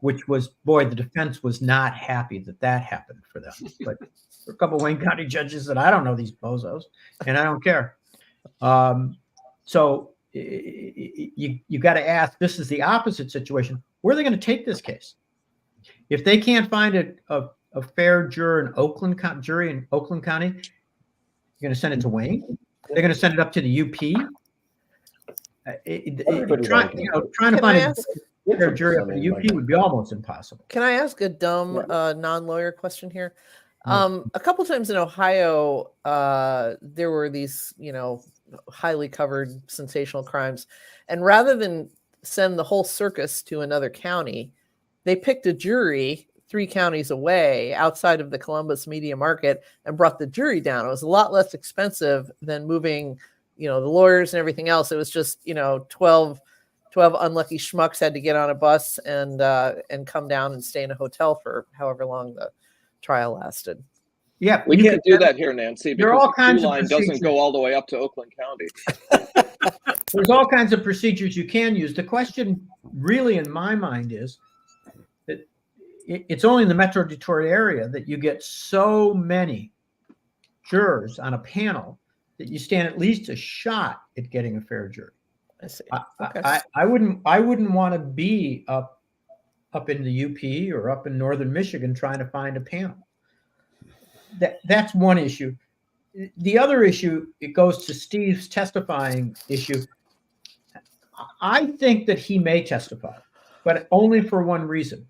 which was, boy, the defense was not happy that happened for them. But there were a couple of Wayne County judges that I don't know these bozos, and I don't care. So you got to ask, this is the opposite situation. Where are they going to take this case? If they can't find a fair jury in Oakland County, you're going to send it to Wayne? They're going to send it up to the UP? Trying to find a fair jury up in the UP would be almost impossible. Can I ask a dumb non-lawyer question here? A couple times in Ohio, there were these, highly covered sensational crimes. And rather than send the whole circus to another county, they picked a jury 3 counties away outside of the Columbus media market and brought the jury down. It was a lot less expensive than moving, the lawyers and everything else. It was just, 12 unlucky schmucks had to get on a bus and come down and stay in a hotel for however long the trial lasted. Yeah, we can do that here, Nancy, there are because all kinds the of line doesn't go all the way up to Oakland County. There's all kinds of procedures you can use. The question really in my mind is that it's only in the Metro Detroit area that you get so many jurors on a panel that you stand at least a shot at getting a fair jury. I see. I wouldn't want to be up in the UP or up in northern Michigan trying to find a panel. That's one issue. The other issue, it goes to Steve's testifying issue. I think that he may testify, but only for one reason.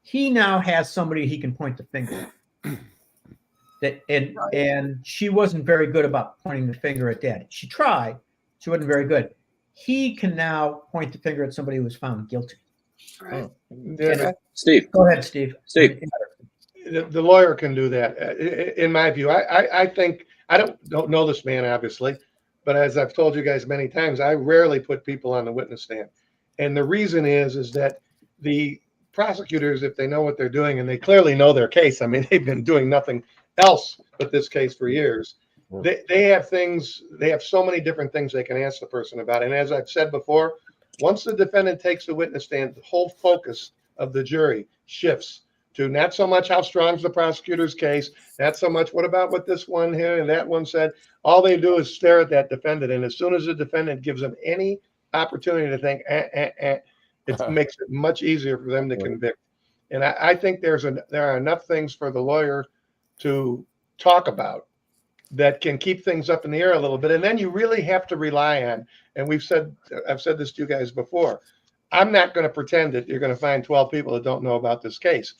He now has somebody he can point the finger at. And she wasn't very good about pointing the finger at Daddy. She tried. She wasn't very good. He can now point the finger at somebody who was found guilty. Right. Steve. Go ahead, Steve. The lawyer can do that. In my view, I think I don't know this man, obviously, but as I've told you guys many times, I rarely put people on the witness stand. And the reason is that the prosecutors, if they know what they're doing, and they clearly know their case, I mean, they've been doing nothing else but this case for years. They have so many different things they can ask the person about. And as I've said before, once the defendant takes the witness stand, the whole focus of the jury shifts to not so much how strong is the prosecutor's case, not so much what about what this one here and that one said. All they do is stare at that defendant. And as soon as the defendant gives them any opportunity to think, it makes it much easier for them to convict. And I think there are enough things for the lawyer to talk about that can keep things up in the air a little bit. And then you really have to rely on, and I've said this to you guys before, I'm not going to pretend that you're going to find 12 people that don't know about this case.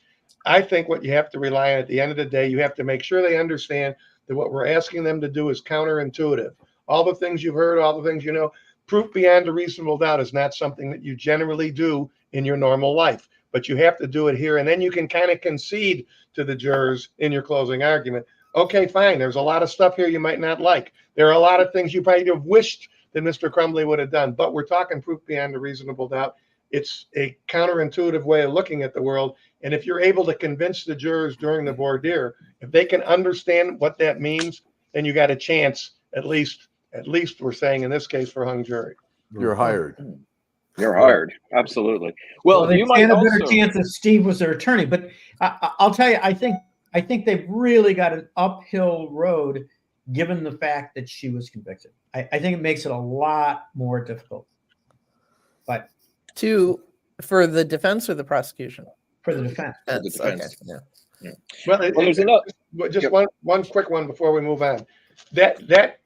I think what you have to rely on at the end of the day, you have to make sure they understand that what we're asking them to do is counterintuitive. All the things you've heard, all the things you know, proof beyond a reasonable doubt is not something that you generally do in your normal life, but you have to do it here. And then you can kind of concede to the jurors in your closing argument. Okay, fine. There's a lot of stuff here you might not like. There are a lot of things you probably have wished that Mr. Crumbley would have done, but we're talking proof beyond a reasonable doubt. It's a counterintuitive way of looking at the world. And if you're able to convince the jurors during the voir dire, if they can understand what that means, then you got a chance, at least we're saying in this case, for hung jury. You're hired. You're hired. Absolutely. Well, they you might stand a also better chance if Steve was their attorney. But I'll tell you, I think they've really got an uphill road given the fact that she was convicted. I think it makes it a lot more difficult. But for the defense or the prosecution? For the defense. For the defense. Okay. Yeah. Well, there's another. Just one quick one before we move on. That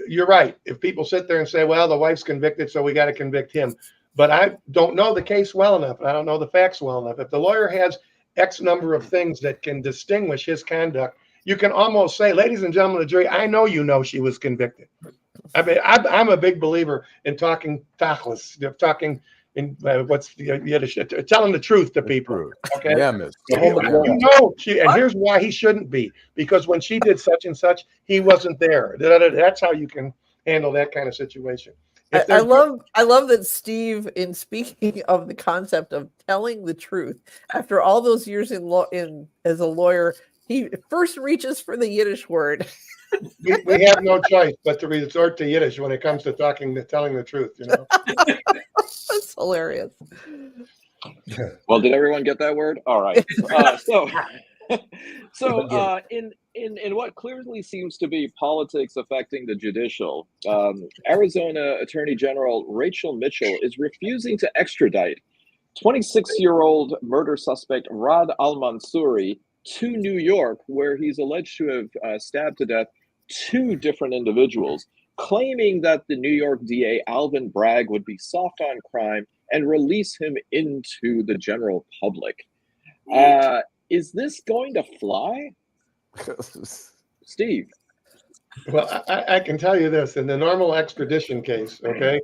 you're right. If people sit there and say, well, the wife's convicted, so we got to convict him. But I don't know the case well enough. I don't know the facts well enough. If the lawyer has X number of things that can distinguish his conduct, you can almost say, ladies and gentlemen of the jury, I know you know she was convicted. I mean, I'm a big believer in talking tachlis, talking in what's the Yiddish, telling the truth to people. Okay, yeah, miss. You know, and here's why he shouldn't be, because when she did such and such, he wasn't there. That's how you can handle that kind of situation. I love that Steve, in speaking of the concept of telling the truth, after all those years as a lawyer, he first reaches for the Yiddish word. we have no choice but to resort to Yiddish when it comes to telling the truth. You know, that's hilarious. Well, did everyone get that word? All right. So in what clearly seems to be politics affecting the judicial, Arizona Attorney General Rachel Mitchell is refusing to extradite 26-year-old murder suspect Rad al-Mansouri to New York, where he's alleged to have stabbed to death 2 different individuals, claiming that the New York DA Alvin Bragg would be soft on crime and release him into the general public. Is this going to fly? Steve? Well, I can tell you this. In the normal extradition case, okay,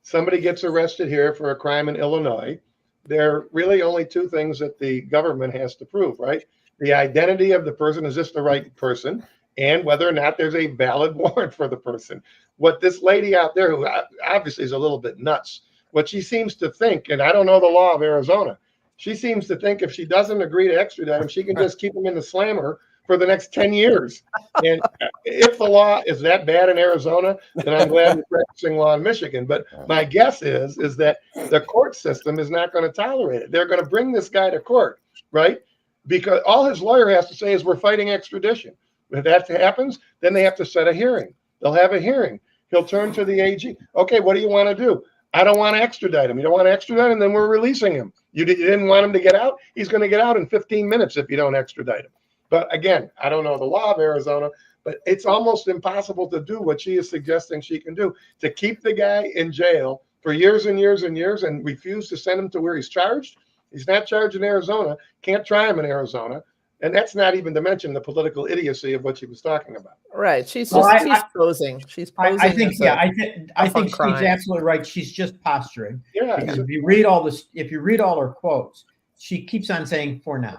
somebody gets arrested here for a crime in Illinois. There are really only 2 things that the government has to prove, right? The identity of the person, is this the right person? And whether or not there's a valid warrant for the person. What this lady out there, who obviously is a little bit nuts, what she seems to think, and I don't know the law of Arizona, she seems to think if she doesn't agree to extradite him, she can just keep him in the slammer for the next 10 years. And if the law is that bad in Arizona, then I'm glad we're practicing law in Michigan. But my guess is that the court system is not going to tolerate it. They're going to bring this guy to court, right? Because all his lawyer has to say is we're fighting extradition. If that happens, then they have to set a hearing. They'll have a hearing. He'll turn to the AG. Okay, what do you want to do? I don't want to extradite him. You don't want to extradite him, then we're releasing him. You didn't want him to get out? He's going to get out in 15 minutes if you don't extradite him. But again, I don't know the law of Arizona, but it's almost impossible to do what she is suggesting she can do, to keep the guy in jail for years and years and years and refuse to send him to where he's charged. He's not charged in Arizona, can't try him in Arizona. And that's not even to mention the political idiocy of what she was talking about. Right. She's posing. She's posing. I think Steve's absolutely right. She's just posturing. Yeah. Because if you read all her quotes, she keeps on saying "for now."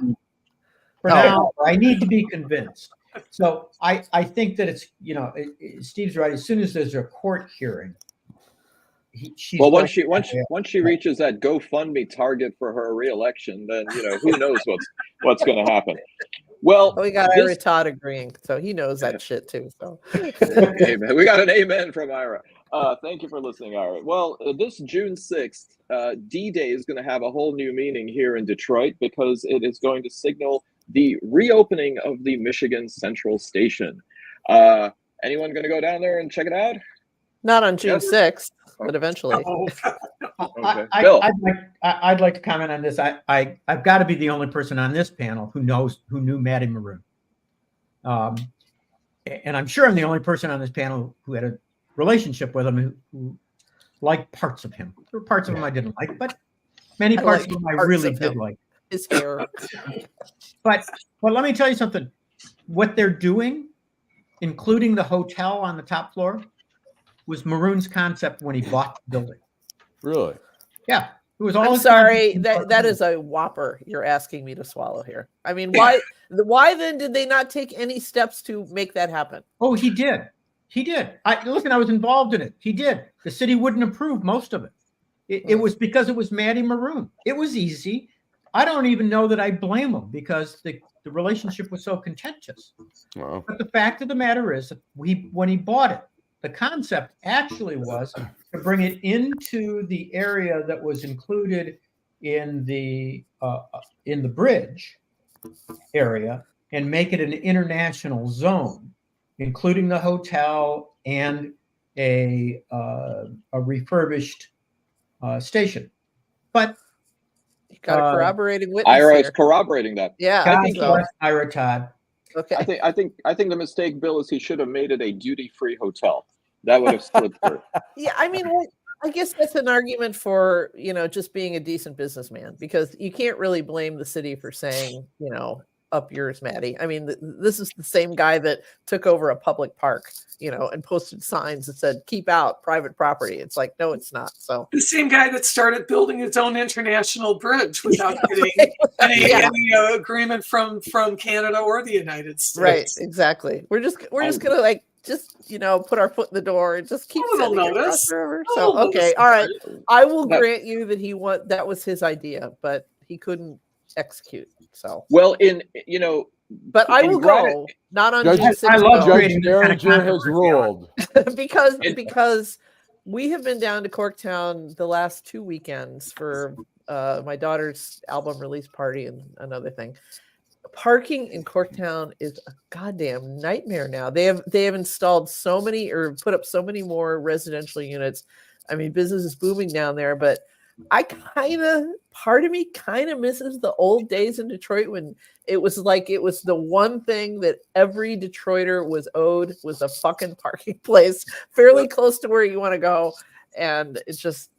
For now, I need to be convinced. So I think that it's, Steve's right. As soon as there's a court hearing, once she reaches that GoFundMe target for her reelection, then who knows what's going to happen. Well, we got Ira Todd agreeing, so he knows that shit too. So amen. We got an amen from Ira. Thank you for listening, Ira. Well, this June 6th, D-Day is going to have a whole new meaning here in Detroit because it is going to signal the reopening of the Michigan Central Station. Anyone going to go down there and check it out? Not on June 6th, but eventually. Okay. Bill. I'd like to comment on this. I've got to be the only person on this panel who knew Matty Moroun. And I'm sure I'm the only person on this panel who had a relationship with him who liked parts of him. There were parts of him I didn't like, but many parts of him I really did like. His hair. But let me tell you something. What they're doing, including the hotel on the top floor, was Moroun's concept when he bought the building. Really? Yeah. It was all. I'm sorry, that is a whopper you're asking me to swallow here. I mean, why then did they not take any steps to make that happen? Oh, he did. He did. I was involved in it. He did. The city wouldn't approve most of it. It was because it was Matty Moroun. It was easy. I don't even know that I blame him because the relationship was so contentious. Wow. But the fact of the matter is that when he bought it, the concept actually was to bring it into the area that was included in the bridge area and make it an international zone, including the hotel and a refurbished station. But you got a corroborating witness. Ira is corroborating that. Yeah, I think so. Ira Todd. Okay. I think the mistake, Bill, is he should have made it a duty-free hotel. That would have slid through. Yeah, I mean, I guess that's an argument for just being a decent businessman, because you can't really blame the city for saying up yours, Matty. I mean, this is the same guy that took over a public park, and posted signs that said "keep out private property." It's like, no, it's not. So the same guy that started building his own international bridge without getting any agreement from Canada or the United States. Right, exactly. We're just gonna put our foot in the door and just keep sending it across the river. So okay, all right. I will grant you that that was his idea, but he couldn't execute. So well, but I will go. Not on June 6th. I love Judge Derringer has ruled because we have been down to Corktown the last 2 weekends for my daughter's album release party and another thing. Parking in Corktown is a goddamn nightmare now. They have installed so many or put up so many more residential units. I mean, business is booming down there, but part of me kind of misses the old days in Detroit when it was the one thing that every Detroiter was owed was a fucking parking place fairly close to where you want to go. And it's just,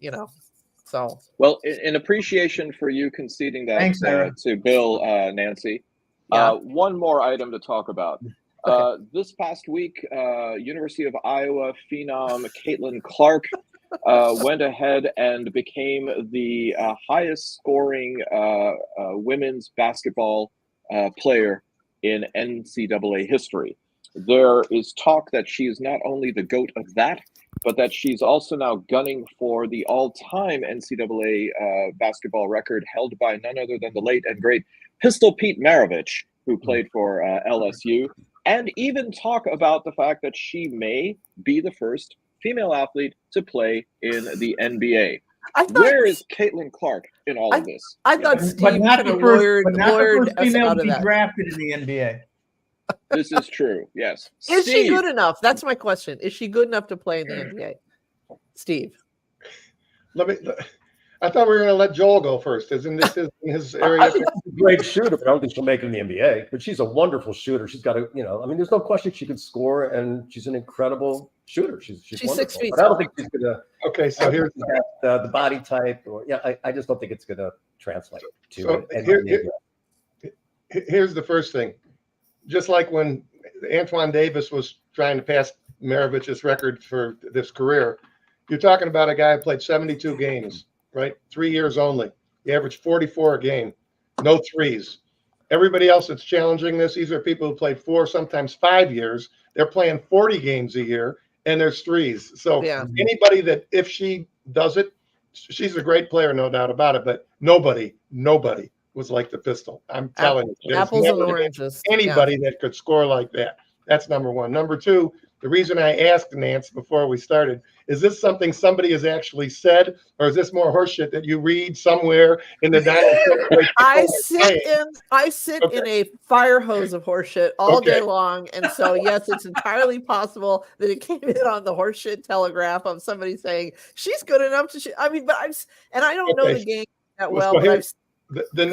so. Well, in appreciation for you conceding that to Bill, Nancy, one more item to talk about. Okay. This past week, University of Iowa phenom Caitlin Clark went ahead and became the highest scoring women's basketball player in NCAA history. There is talk that she is not only the GOAT of that, but that she's also now gunning for the all-time NCAA basketball record held by none other than the late and great Pistol Pete Maravich, who played for LSU, and even talk about the fact that she may be the first female athlete to play in the NBA. Where is Caitlin Clark in all of this? I thought Steve but not could the have first female out to of be that. drafted in the NBA. This is true. Yes. Is she Steve. good enough? That's my question. Is she good enough to play in the NBA? Steve. I thought we were going to let Joel go first. Isn't this his area? I think she's a great shooter, but I don't think she'll make it in the NBA. But she's a wonderful shooter. She's got a, there's no question she can score, and she's an incredible shooter. She's 6 feet but I don't tall. think she's gonna. Okay, so here's the body type, or I just don't think it's gonna translate to. So here's the first thing. Just like when Antoine Davis was trying to pass Maravich's record for this career, you're talking about a guy who played 72 games, right? 3 years only. He averaged 44 a game, no threes. Everybody else that's challenging this, these are people who played 4, sometimes 5 years. They're playing 40 games a year, and there's threes. So anybody that, if she does it, she's a great player, no doubt about it. But nobody was like the Pistol. I'm telling you, Apples and oranges. Anybody that could score like that. That's number one. Number two, the reason I asked Nance before we started, is this something somebody has actually said, or is this more horseshit that you read somewhere in the Donald I sit in a fire hose of horseshit all day long, and so yes, it's entirely possible that it came in on the horseshit telegraph of somebody saying she's good enough to. I mean, but I don't know the game that well. But the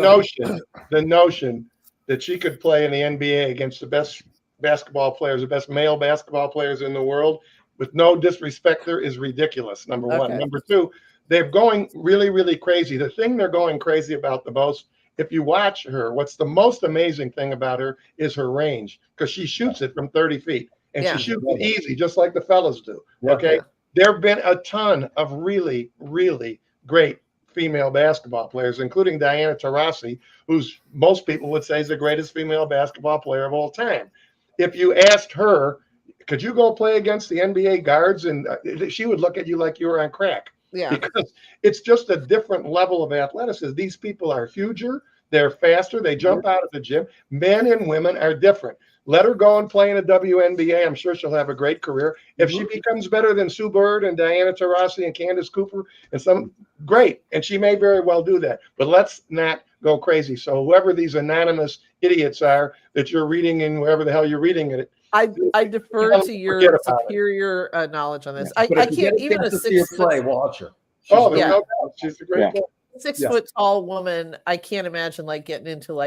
notion that she could play in the NBA against the best basketball players, the best male basketball players in the world, with no disrespect there, is ridiculous. Number one. Number two, they're going really, really crazy. The thing they're going crazy about the most, if you watch her, what's the most amazing thing about her is her range, because she shoots it from 30 feet, and she shoots it easy, just like the fellas do. Okay, there have been a ton of really, really great female basketball players, including Diana Taurasi, who's most people would say is the greatest female basketball player of all time. If you asked her, could you go play against the NBA guards, and she would look at you like you were on crack. Yeah, because it's just a different level of athleticism. These people are huger, they're faster, they jump out of the gym. Men and women are different. Let her go and play in a WNBA. I'm sure she'll have a great career. If she becomes better than Sue Bird and Diana Taurasi and Candace Cooper and great, and she may very well do that. But let's not go crazy. So whoever these anonymous idiots are that you're reading in wherever the hell you're reading it, I defer to your superior knowledge on this. I can't even a 6 play. Watch her. No doubt. She's a great player. 6 foot tall woman. I can't imagine getting into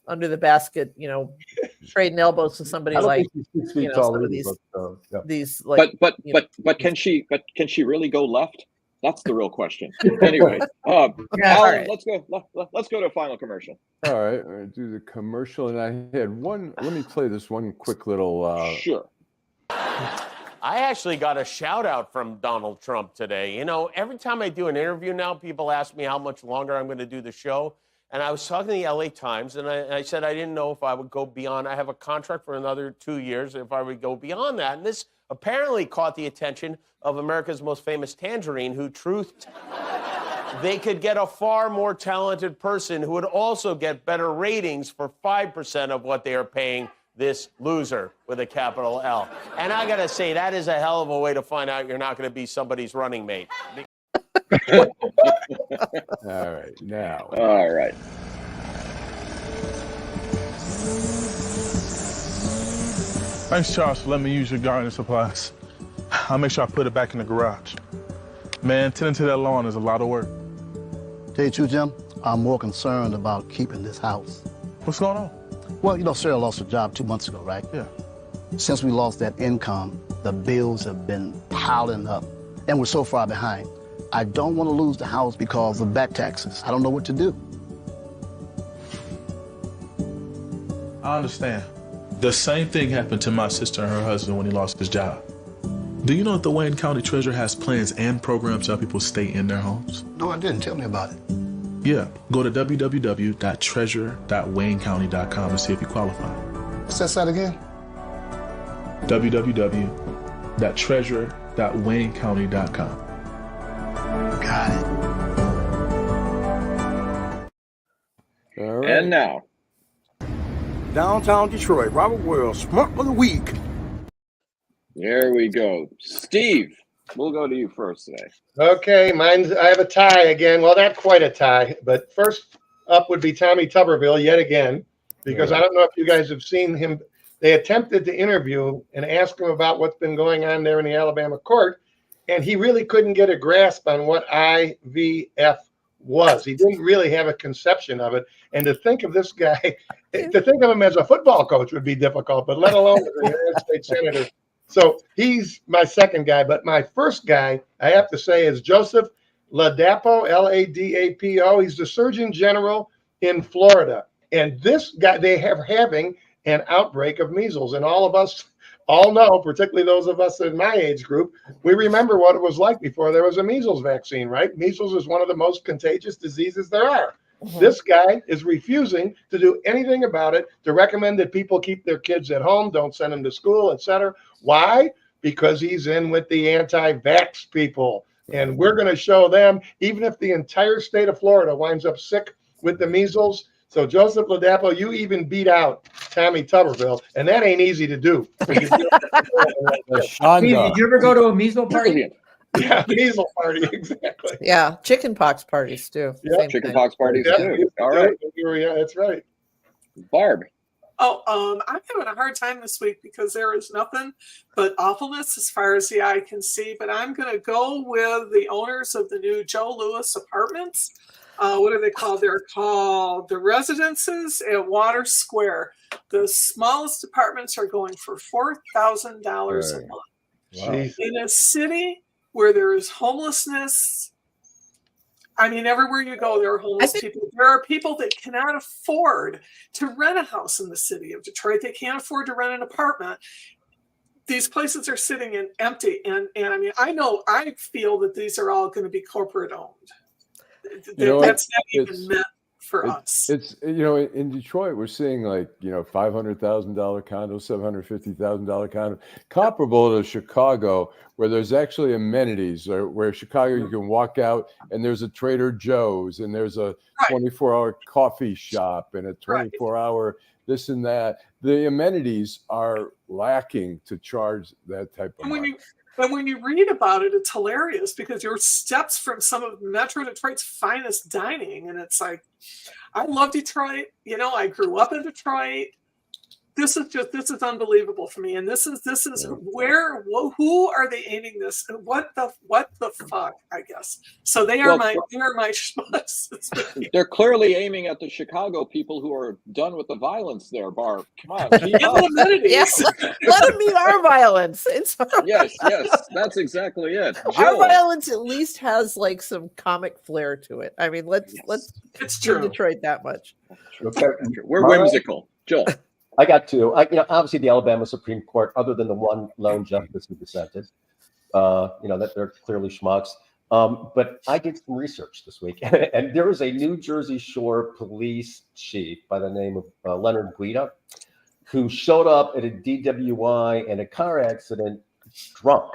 under the basket, trading elbows to somebody like some of these but can she really go left? That's the real question. Anyway, Allan, let's go to a final commercial. All right, I'm gonna do the commercial, and I had one. Let me play this one quick little. Sure. I actually got a shout out from Donald Trump today. Every time I do an interview now, people ask me how much longer I'm going to do the show. And I was talking to the LA Times, and I said I didn't know if I would go beyond. I have a contract for another 2 years if I would go beyond that. And this apparently caught the attention of America's most famous Tangerine, who truthed they could get a far more talented person who would also get better ratings for 5% of what they are paying this loser with a capital L. And I got to say, that is a hell of a way to find out you're not going to be somebody's running mate. All right, now. All right. Thanks, Charles, for letting me use your garden supplies. I'll make sure I put it back in the garage. Man, tending to that lawn is a lot of work. Tell you the truth, Jim, I'm more concerned about keeping this house. What's going on? Well, Sarah lost her job 2 months ago, right? Yeah. Since we lost that income, the bills have been piling up, and we're so far behind. I don't want to lose the house because of back taxes. I don't know what to do. I understand. The same thing happened to my sister and her husband when he lost his job. Do you know that the Wayne County Treasurer has plans and programs to help people stay in their homes? No, I didn't. Tell me about it. Yeah, go to www.treasure.waynecounty.com and see if you qualify. What's that site again? www.treasure.waynecounty.com. Got it. All right. And now, downtown Detroit. Robert Wells, Schmuck of the Week. There we go. Steve, we'll go to you first today. Okay, I have a tie again. Well, not quite a tie, but first up would be Tommy Tuberville yet again, because I don't know if you guys have seen him. They attempted to interview and ask him about what's been going on there in the Alabama court, and he really couldn't get a grasp on what IVF was. He didn't really have a conception of it. And to think of this guy, to think of him as a football coach would be difficult, but let alone as a United States Senator. So he's my second guy. But my first guy, I have to say, is Joseph Ladapo, Ladapo. He's the Surgeon General in Florida. And this guy, they are having an outbreak of measles. And all of us all know, particularly those of us in my age group, we remember what it was like before there was a measles vaccine, right? Measles is one of the most contagious diseases there are. This guy is refusing to do anything about it, to recommend that people keep their kids at home, don't send them to school, etc. Why? Because he's in with the anti-vax people. And we're going to show them, even if the entire state of Florida winds up sick with the measles. So Joseph Ladapo, you even beat out Tommy Tuberville, and that ain't easy to do. Did you ever go to a measles party? Yeah, measles party, exactly. Yeah, chickenpox parties too. Yeah, chickenpox parties Yeah, too. All right. Yeah, that's right. Barb. Oh, I'm having a hard time this week because there is nothing but awfulness as far as the eye can see. But I'm going to go with the owners of the new Joe Louis apartments. What are they called? They're called the Residences at Water Square. The smallest apartments are going for $4,000 a month. Wow. In a city where there is homelessness. I mean, everywhere you go, there are homeless people. There are people that cannot afford to rent a house in the city of Detroit. They can't afford to rent an apartment. These places are sitting in empty. And I mean, I feel that these are all going to be corporate owned. That's not even meant for us. It's, in Detroit, we're seeing like, $500,000 condo, $750,000 condo, comparable to Chicago, where there's actually amenities, where Chicago, you can walk out and there's a Trader Joe's and there's a 24-hour coffee shop and a 24-hour this and that. The amenities are lacking to charge that type of money. And when you read about it, it's hilarious because you're steps from some of Metro Detroit's finest dining. And it's like, I love Detroit. I grew up in Detroit. This is unbelievable for me. And this is who are they aiming this? And what the fuck, I guess. So they are my schmucks. They're clearly aiming at the Chicago people who are done with the violence there, Barb. Come on. Yes, let them meet our violence. Yes, that's exactly it. Our violence at least has like some comic flair to it. I mean, let's it's true. Detroit that much. Okay. We're whimsical. Joel. I got two. Obviously the Alabama Supreme Court, other than the one lone justice who dissented, that they're clearly schmucks. But I did some research this week, and there was a New Jersey Shore police chief by the name of Leonard Guida, who showed up at a DWI in a car accident drunk.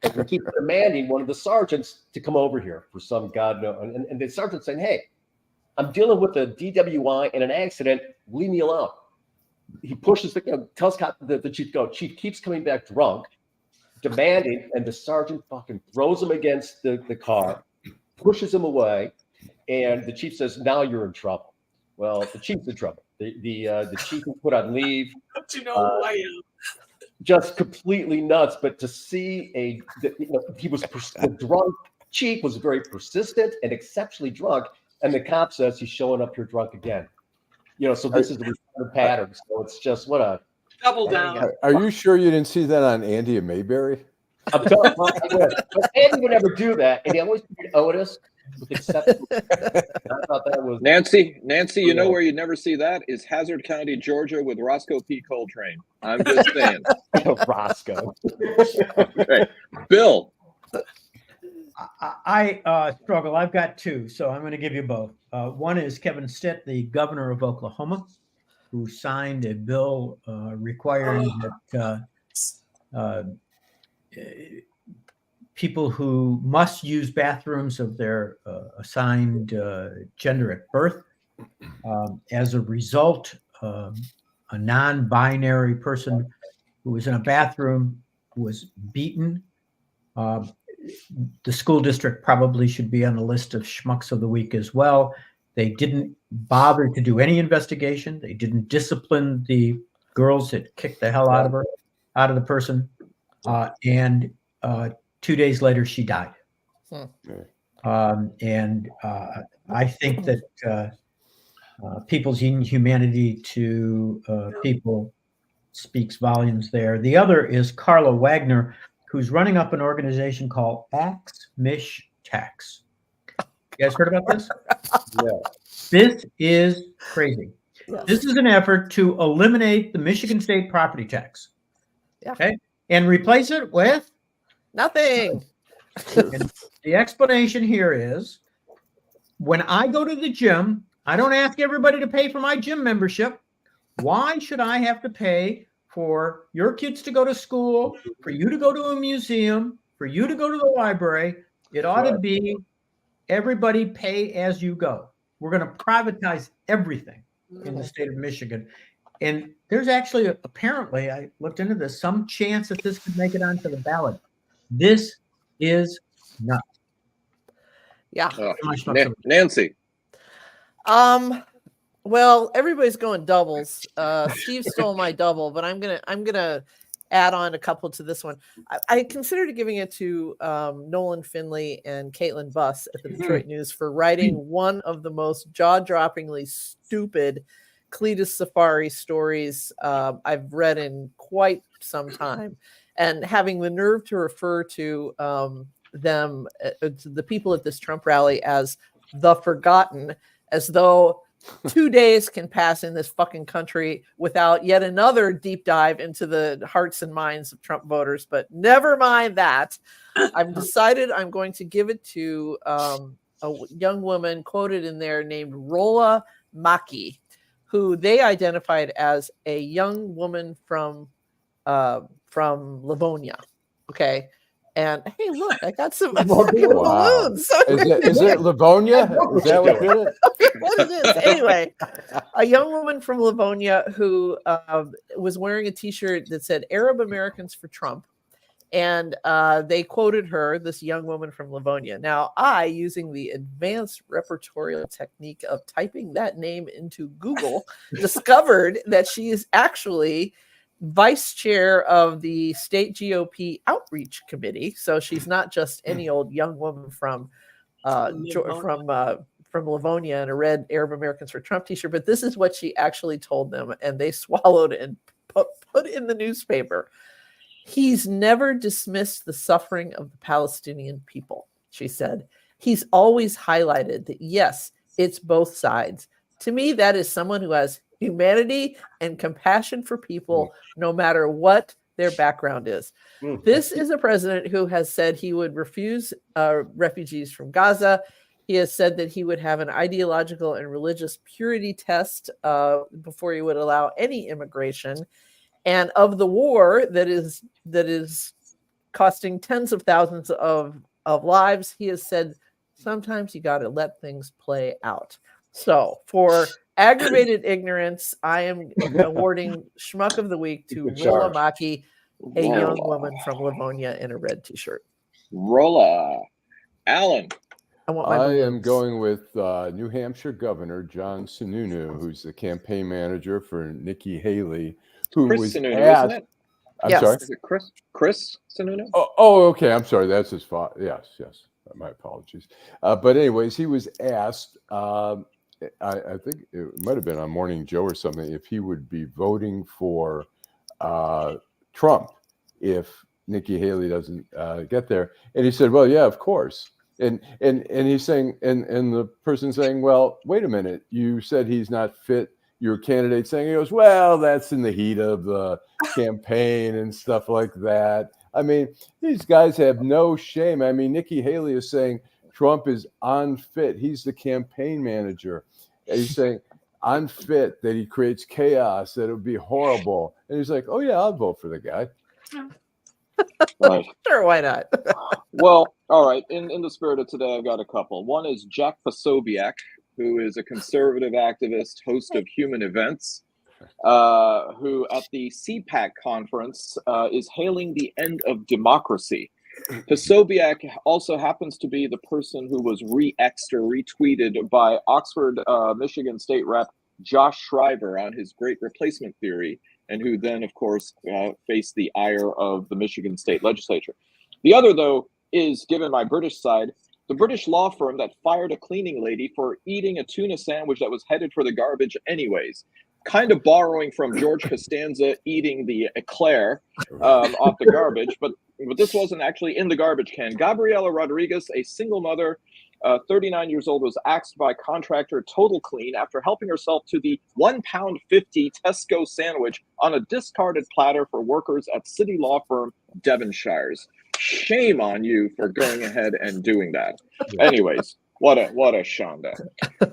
And he keeps demanding one of the sergeants to come over here for some God knows. And the sergeant saying, "Hey, I'm dealing with a DWI and an accident. Leave me alone." He pushes tells the chief, "Chief keeps coming back drunk, demanding," and the sergeant fucking throws him against the car, pushes him away, and the chief says, "Now you're in trouble." Well, the chief's in trouble. The chief was put on leave. Don't you know who I am? Just completely nuts. But to see the drunk chief was very persistent and exceptionally drunk, and the cop says he's showing up here drunk again. So this is the return pattern. So it's just what a double down. Are you sure you didn't see that on Andy and Mayberry? I'm telling you, but Andy would never do that, and he always did Otis with acceptable. I thought that was Nancy. You know where you never see that is Hazard County, Georgia, with Roscoe P. Coltrane. I'm just saying. Roscoe. Okay, Bill. I struggle. I've got two, so I'm going to give you both. One is Kevin Stitt, the governor of Oklahoma, who signed a bill requiring that people who must use bathrooms of their assigned gender at birth, as a result, a non-binary person who was in a bathroom, who was beaten. The school district probably should be on the list of schmucks of the week as well. They didn't bother to do any investigation. They didn't discipline the girls that kicked the hell out of the person. And 2 days later, she died. And I think that people's inhumanity to people speaks volumes there. The other is Carla Wagner, who's running up an organization called Axe Mish Tax. You guys heard about this? Yeah. This is crazy. Yes. This is an effort to eliminate the Michigan state property tax. Yeah. Okay. And replace it with nothing. And the explanation here is when I go to the gym, I don't ask everybody to pay for my gym membership. Why should I have to pay for your kids to go to school, for you to go to a museum, for you to go to the library? It ought to be everybody pay as you go. We're going to privatize everything in the state of Michigan. And there's actually, apparently, I looked into this, some chance that this could make it onto the ballot. This is nuts. Yeah. Nancy. Well, everybody's going doubles. Steve stole my double, but I'm gonna add on a couple to this one. I considered giving it to Nolan Finley and Caitlin Buss at the Detroit News for writing one of the most jaw-droppingly stupid Cletus Safari stories I've read in quite some time, and having the nerve to refer to them, to the people at this Trump rally, as the forgotten, as though 2 days can pass in this fucking country without yet another deep dive into the hearts and minds of Trump voters. But never mind that. I've decided I'm going to give it to a young woman quoted in there named Rola Maki, who they identified as a young woman from Livonia. Okay. And hey, look, I got some fucking balloons. So Is it Livonia? Is that what did it? What it is. Anyway, a young woman from Livonia who was wearing a T-shirt that said "Arab Americans for Trump," and they quoted her, this young woman from Livonia. Now, I, using the advanced repertorial technique of typing that name into Google, discovered that she is actually vice chair of the state GOP outreach committee. So she's not just any old young woman from Livonia in a red Arab Americans for Trump T-shirt, but this is what she actually told them, and they swallowed and put in the newspaper. He's never dismissed the suffering of the Palestinian people, she said. He's always highlighted that, yes, it's both sides. To me, that is someone who has humanity and compassion for people, no matter what their background is. This is a president who has said he would refuse refugees from Gaza. He has said that he would have an ideological and religious purity test before he would allow any immigration. And of the war that is costing tens of thousands of lives, he has said sometimes you got to let things play out. So for aggravated ignorance, I am awarding Schmuck of the Week to Rola Maki, a young woman from Livonia in a red T-shirt. Rola. Allan. I am going with New Hampshire Governor John Sununu, who's the campaign manager for Nikki Haley, who Chris was Sununu, asked. isn't it? I'm sorry. Is it Chris Sununu? Oh, okay. I'm sorry. That's his father. Yes. My apologies. But anyways, he was asked. I think it might have been on Morning Joe or something, if he would be voting for Trump if Nikki Haley doesn't get there. And he said, well, yeah, of course. And he's saying, and the person saying, well, wait a minute, you said he's not fit. Your candidate saying, he goes, well, that's in the heat of the campaign and stuff like that. I mean, these guys have no shame. I mean, Nikki Haley is saying Trump is unfit. He's the campaign manager. And he's saying unfit, that he creates chaos, that it would be horrible. And he's like, oh, yeah, I'll vote for the guy. Right. Sure, why not? Well, all right. In the spirit of today, I've got a couple. One is Jack Posobiec, who is a conservative activist, host of Human Events. who at the CPAC conference is hailing the end of democracy. Posobiec also happens to be the person who was retweeted by Oxford, Michigan State Rep Josh Schreiber on his great replacement theory, and who then, of course, faced the ire of the Michigan State Legislature. The other, though, is, given my British side, the British law firm that fired a cleaning lady for eating a tuna sandwich that was headed for the garbage anyways. Kind of borrowing from George Costanza eating the eclair off the garbage, but this wasn't actually in the garbage can. Gabriela Rodriguez, a single mother, 39 years old, was axed by contractor Total Clean after helping herself to the £1.50 Tesco sandwich on a discarded platter for workers at city law firm Devonshires. Shame on you for going ahead and doing that. Anyways, what a shonda.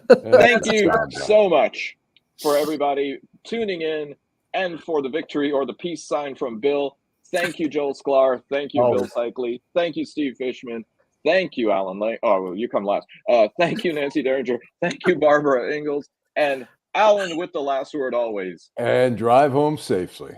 Thank you so much for everybody tuning in and for the victory or the peace sign from Bill. Thank you, Joel Sklar. Thank you, Bill Seikaly. Thank you, Steve Fishman. Thank you, Allan Lengel. Oh, well, you come last. Thank you, Nancy Derringer. Thank you, Barbara Ingalls. And Allan with the last word always. And drive home safely.